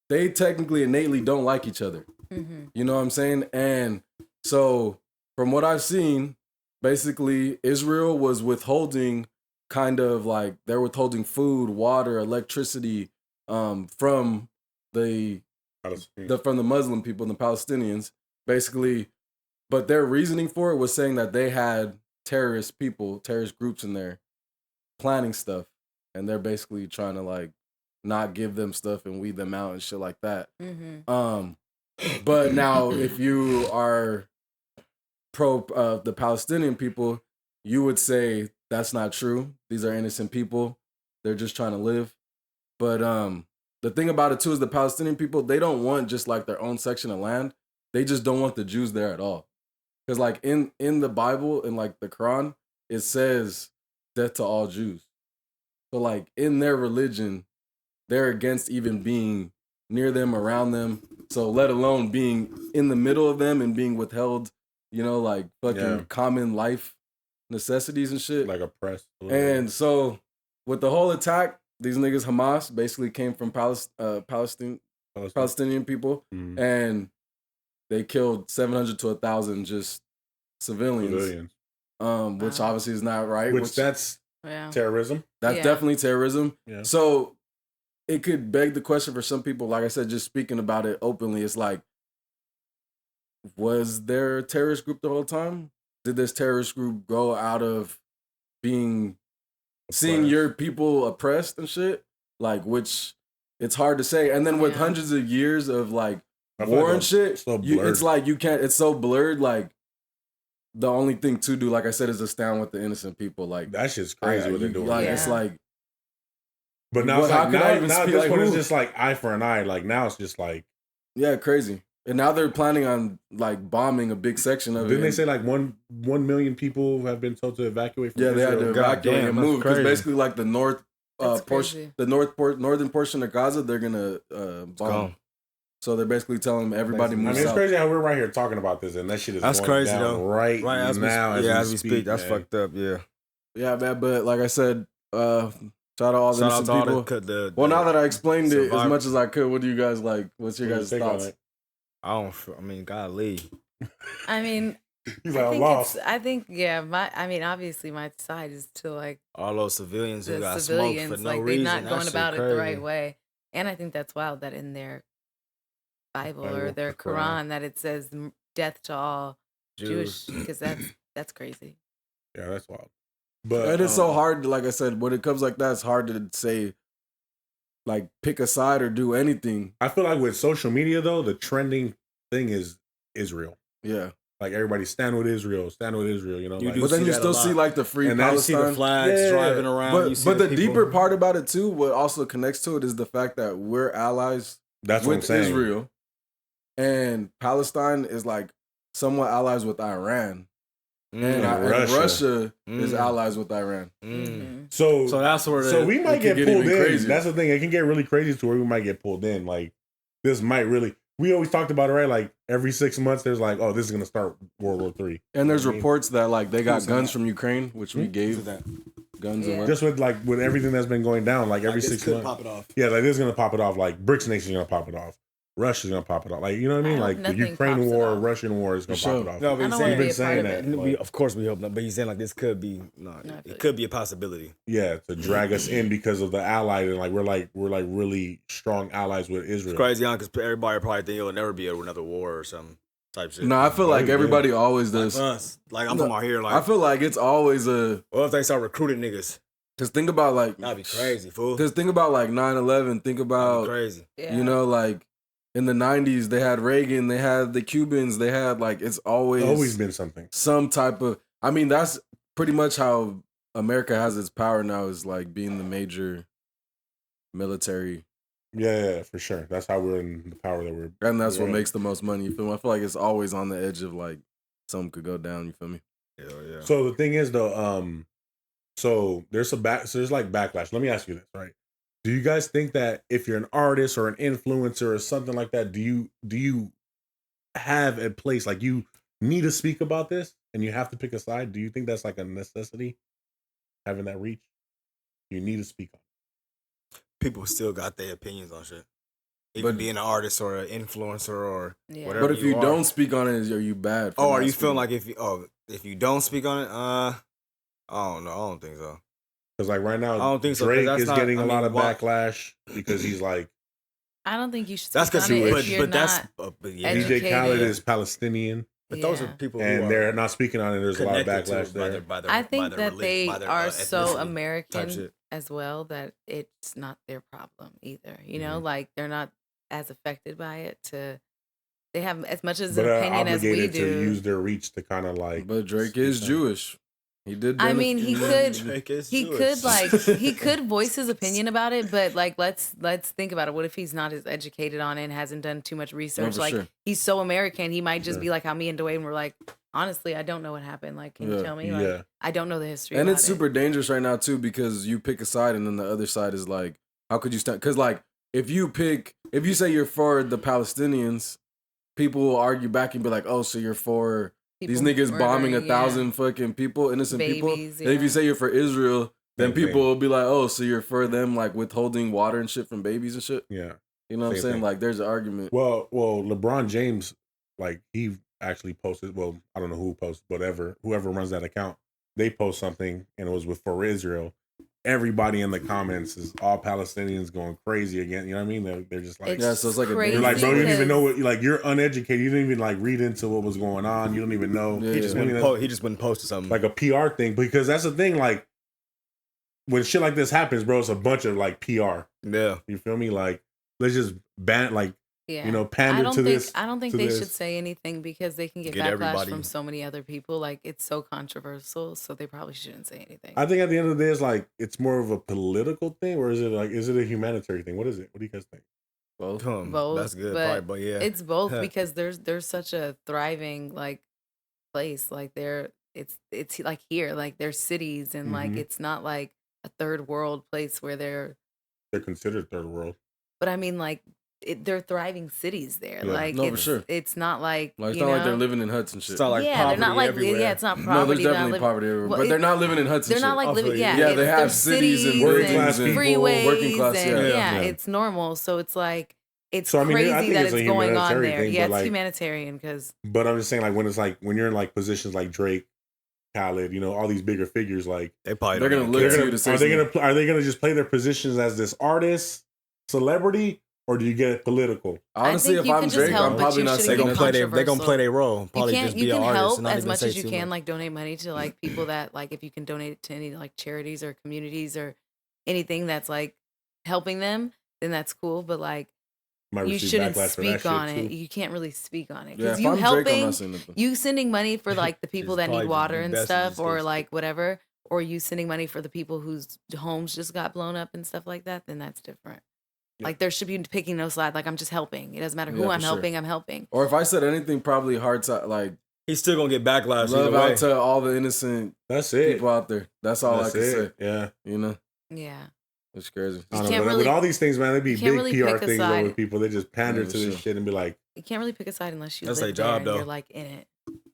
they technically innately don't like each other. Mm-hmm. You know what I'm saying? And so from what I've seen, basically Israel was withholding kind of like they're withholding food, water, electricity from the from the Muslim people and the Palestinians, basically. But their reasoning for it was saying that they had terrorist people, terrorist groups in there planning stuff. And they're basically trying to like not give them stuff and weed them out and shit like that. Mm-hmm. But now if you are pro the Palestinian people, you would say that's not true. These are innocent people. They're just trying to live. But the thing about it too is the Palestinian people, they don't want just like their own section of land. They just don't want the Jews there at all. Because like in the Bible, in like the Quran, it says death to all Jews. So like in their religion, they're against even being near them, around them. So let alone being in the middle of them and being withheld, you know, like fucking common life necessities and shit. Like oppressed. And so with the whole attack, these niggas Hamas basically came from Palestinian people, Mhm. and they killed 700 to 1,000 just civilians. Civilians. Which obviously is not right. Which that's Yeah. terrorism. That's Yeah. definitely terrorism. Yeah. So it could beg the question for some people, like I said, just speaking about it openly, it's like, was there a terrorist group the whole time? Did this terrorist group go out of being seeing Oppressed. your people oppressed and shit? Like, which it's hard to say. And then with Yeah. hundreds of years of like I feel war like and shit, so it's blurred. like you can't, it's so blurred. Like, the only thing to do, like I said, is to stand with the innocent people. Like That shit's crazy what they're doing. Like Yeah. it's like, but now Well, it's how like could I now even at speak, this like, point it's who- just like eye for an eye. Like now it's just like yeah, crazy. And now they're planning on like bombing a big section of it. didn't they And- say like 1 million people have been told to evacuate from Yeah, they had to Israel? God evacuate damn, and that's move because crazy. basically, like the north That's portion, crazy. the northern portion of Gaza, they're gonna bomb. gone. So they're basically telling everybody I I move mean, it's south. crazy how we're right here talking about this, and that shit is That's going crazy, down though. right As now. as we speak. That's man. fucked up. Yeah. Yeah, man. But like I said, shout out all the Shout out innocent to all people. the Now that I explained it as survivors. much as I could, what do you guys like? What's your guys' Take on thoughts? it. I mean, golly. I mean, He's I like, I'm think lost. obviously my side is to like All those civilians who the got civilians, smoked for no like reason. they're not That going shit about it crazy. the right way. And I think that's wild that in their Bible or Bible, their the Quran. Quran that it says death to all Jews. Jewish, because that's crazy. Yeah, that's wild. But And it's so hard. Like I said, when it comes like that, it's hard to say, like, pick a side or do anything. I feel like with social media though, the trending thing is Israel. Yeah, Like everybody stand with Israel, You know, You like, do but then see you that a still lot. see like the free And now you see You see Palestine. the flags Yeah. driving around. you But see but the people- deeper part about it too, what also connects to it is the fact that we're allies that's what I'm with saying. Israel, and Palestine is like somewhat allies with Iran, and, Mm, Russia. Russia is Mm. allies with Iran. mm. Mhm. So So that's where so we might it get could get pulled even in. crazier. That's the thing. It can get really crazy to where we might get pulled in. Like this might really. We always talked about it, right? Like every 6 months, there's like, oh, this is gonna start World War III. And there's You know what I mean? reports that like they got Who's guns that? from Ukraine, which we gave guns. Yeah. And Just with like with everything that's been going down, like every Like, this 6 could months. pop it off. Yeah, like this is gonna pop it off. Like BRICS Nation's gonna pop it off. Russia's gonna pop it off. Like you know what I mean? I hope Like the nothing Ukraine pops it war, off. Russian war is gonna For sure. pop it off. No, I but he's don't saying, want to be been a part saying of that. it. we, of course we hope not, but he's saying like this could be it could be a possibility. Yeah, to drag us in because of the allies, and like we're like really strong allies with It's Israel. crazy because everybody probably think it'll never be another war or some type shit. No, I feel like everybody always like does. us. Like I'm talking about here. Like I feel like it's always a what if they start recruiting niggas? because think about like That'd be crazy, fool. Because think about like 9/11. Think That'd be about crazy. Yeah. you know like in the 90s they had Reagan, they had the Cubans, they had like it's Always been something. some type of. I mean that's pretty much how America has its power now is like being the major military, Yeah, for sure. That's how we're in the power that we're. and that's what Yeah. makes the most money. You feel me? I feel like it's always on the edge of like something could go down. You feel me? Hell yeah. So the thing is though, so there's so there's like backlash. Let me ask you this, right? Do you guys think that if you're an artist or an influencer or something like that, do you have a place like you need to speak about this and you have to pick a side? Do you think that's like a necessity? Having that reach, you need to speak on. People still got their opinions on shit. Even But- being an artist or an influencer or Yeah. whatever. But if you are. don't speak on it, are you bad? for Oh, are not you feeling speaking? like if you don't speak on it, I don't know. I don't think so. Because like right now, I don't think so, 'cause Drake that's is not- getting I a lot mean, of why- backlash because he's like I don't think you should. That's because because you're that's not. but yeah. educated. DJ Khaled is Palestinian But those are Yeah. people who and are they're not speaking on it. There's a lot of connected to backlash it by there. I think that they are so ethnicity American type shit. as well that it's not their problem either. You know, Mm-hmm. like they're not as affected by it. They have as much as But an are opinion as we obligated do. to use their reach to kind of like. But Drake is speak on it. Jewish. He did. I mean, he could. Drake is He Jewish. could like he could voice his opinion about it, but like let's think about it. What if he's not as educated on it and hasn't done too much research? for Like sure. he's so American, he might just Sure. be like how me and Dwayne were like, honestly, I don't know what happened. Like, can you Yeah. tell me? Like, Yeah. I don't know the history. And about it's it. super dangerous right now too because you pick a side and then the other side is like, how could you stand? Because like if you say you're for the Palestinians, people will argue back and be like, oh, so you're for these People niggas bombing murdering, 1,000 fucking people, innocent people. Babies, And if yeah. you say you're for Israel, then Same thing. people will be like, oh, so you're for them like withholding water and shit from babies and shit. Yeah. You know what I'm Same saying? thing. Like there's an argument. Well, LeBron James, like he actually posted. Well, I don't know who posted, whatever. Whoever runs that account, they post something, and it was with for Israel. Everybody in the comments is all Palestinians going crazy again. You know what I mean? They're just like, It's Yeah, so it's like a crazy you're like, bro, you don't even know because- what. Like, you're uneducated. You didn't even like read into what was going on. You don't even know. Yeah. He just I mean, wouldn't he just wouldn't post something. like a PR thing because that's the thing. Like, when shit like this happens, bro, it's a bunch of like PR. yeah. You feel me? Like, let's just ban. Like, Yeah. you know, pander to this. I don't think to they this. should say anything because they can get backlash everybody. from so many other people. Like it's so controversial, so they probably shouldn't say anything. I think at the end of the day, it's like it's more of a political thing, or is it a humanitarian thing? What is it? What do you guys think? Both. Both, That's good, but but yeah, it's both because there's such a thriving like place. Like it's like here, like there's cities and like Mhm. it's not like a third world place where they're. They're considered third world. But I mean, like they're thriving cities there. Yeah. Like No, for it's, sure. it's not like Like, it's you not like they're know? living in huts and shit. it's not like yeah, poverty they're not like everywhere. yeah, it's not No, poverty. there's they're not definitely living- poverty everywhere, well, but they're not living in huts and They're shit. not like I living. feel Yeah, you. Yeah, they it's- have there's cities and working and class people, freeways, working class, and yeah. yeah, Yeah. it's normal. So it's like it's So, I mean, I crazy think that it's it's a going on humanitarian there. thing, Yeah, but, it's like- humanitarian because But I'm just saying, like when you're in like positions like Drake, Khaled, you know, all these bigger figures, like They probably They're don't gonna even look care. to they're you gonna, to say are they gonna just play their positions as this artist, celebrity, or do you get it political? Honestly, think if you I'm can just Drake, help, I'm but probably you not shouldn't They saying get gonna play their controversial. role. Probably you just can be you an can artist help and not as even much say as you too can, much. like donate money to like people that like if you can donate to any like charities or communities or anything that's like helping them, then that's cool. But like Might you receive shouldn't backlash for that speak on shit, it. too. You can't really speak on it Yeah, because if you I'm Drake, I'm helping, not saying nothing. you sending money for like the people that probably need just water be and best to stuff, just or stay like whatever, or you sending money for the people whose homes just got blown up and stuff like that. Then that's different. Yeah. Like there should be picking no side. Like I'm just helping. It doesn't matter who Yeah, I'm for sure. helping. I'm helping. Or if I said anything, probably hard to like He's still gonna get backlash. love either way. out to all the innocent That's it. people out there. That's all That's I can it. say. Yeah. You know, Yeah. it's crazy. I don't You know, can't but with really- all these things, man, they be you big can't really PR pick a things though side. with people. They just pander Yeah, to this sure. shit and be like, You can't really pick a side unless you That's live their there job, and though. you're like in it.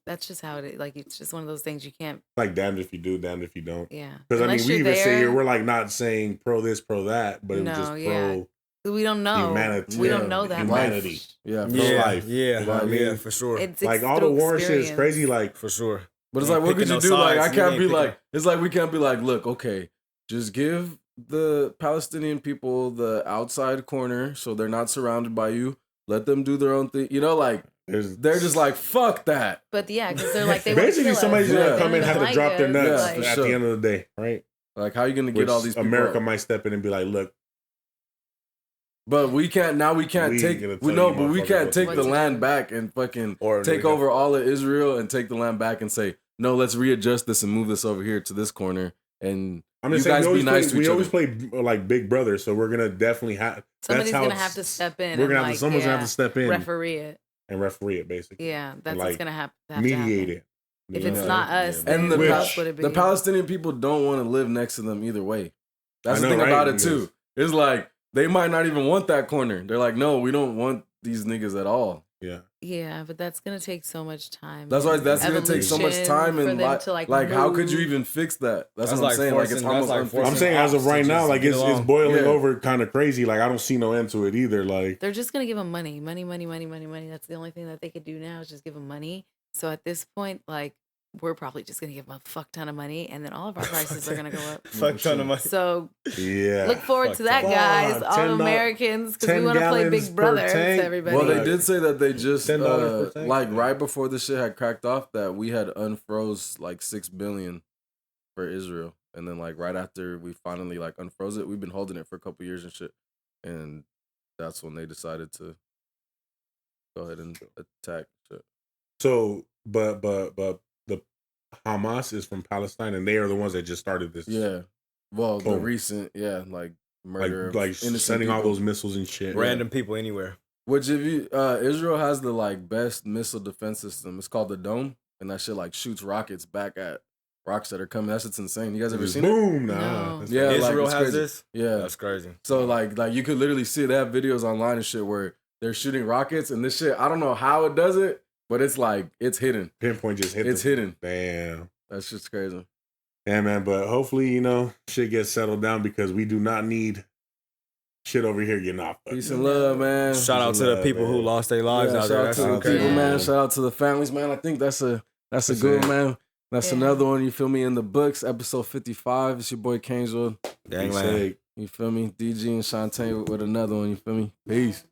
That's just how it is. Like it's just one of those things you can't. like damned if you do, damned if you don't. Yeah. Because I mean, Unless we you're even say there- here we're like not saying pro this, pro that, but it was No, just yeah. pro We don't know. humanity. We Yeah. don't know that. Humanity. Yeah, Pro Yeah, life. yeah, You know what I mean? yeah, for sure, It's Like all the through war shit is experience. crazy. Like for sure. But it's Ain't like, what could picking you no do? Like, sides. I You can't ain't be picking- like, it's like we can't be like, look, okay, just give the Palestinian people the outside corner so they're not surrounded by you. Let them do their own thing. You know, like they're just like, fuck that. But yeah, because they're like they wanna basically kill us. somebody's Yeah. gonna They come in don't and have to like drop their us, nuts like- For at sure. the end of the day, right? Like, how you gonna Which get all these people? America out? might step in and be like, look, But we can't now. We can't We take. gonna We tell know, you but we motherfuckers can't what take to the do. land back and fucking or take over all of Israel and take the land back and say, no, let's readjust this and move this over here to this corner. And I'm you just saying, guys we be always nice play, to we each always other. play like Big Brother, so we're gonna definitely have. Somebody's how gonna it's- have to step in. We're and gonna have to. Someone's gonna have to step in referee it. and referee it, basically. Yeah, that's like, what's gonna have to Mediate happen. it. If You it's know? not us, And then the who Pal- else would it be? The Palestinian people don't want to live next to them either way. That's I the know, thing right? about it Because- too. It's like they might not even want that corner. They're like, no, we don't want these niggas at all. Yeah. Yeah, but that's gonna take so much time. That's why that's gonna take so much Evolution time for and them to, like, how could you move. even fix that? That's That's what I'm like saying. forcing- it's that's almost like unfixable. forcing I'm saying as of ops to right now, just like get it's along. boiling Yeah. over kind of crazy. Like I don't see no end to it either. Like They're just gonna give them money. That's the only thing that they could do now is just give them money. So at this point, like we're probably just gonna give them a fuck ton of money, and then all of our prices are gonna go up. Fuck ton of money. So yeah. look forward Fuck to that, ton. guys. Wow, All 10 Americans, because 10 we want to play gallons Big per Brother tank. to everybody. Well, they Right. did say that they just $10 per tank? like right before this shit had cracked off that we had unfroze like 6 billion for Israel, and then like right after we finally like unfroze it, we've been holding it for a couple years and shit, and that's when they decided to go ahead and attack shit. So, but the Hamas is from Palestine, and they are the ones that just started this. Yeah, well, the Boom. recent like murder, of like innocent sending all people. those missiles and shit. Random people anywhere. Which if you Israel has the like best missile defense system. It's called the Dome, and that shit like shoots rockets back at rocks that are coming. That shit's insane. You guys ever Just seen it? boom. No. Nah. That's Yeah, right. like, Israel it's has crazy. this. Yeah. That's crazy. So like you could literally see they have videos online and shit where they're shooting rockets and this shit. I don't know how it does it, but it's like it's hidden. Pinpoint just hit. It's them. hidden. Damn. That's just crazy. Yeah, man. But hopefully, shit gets settled down because we do not need shit over here getting off. Peace and love, man. Shout out to the people who lost their lives Yeah, out shout there. out That's to the okay. people, man. man. Shout out to the families, man. I think that's a That's good it. one, man. That's Yeah. another one. You feel me? In the books, episode 55. It's your boy Kanesville. Gangland. Say, You feel me? DG and Shantae with another one. You feel me? Peace.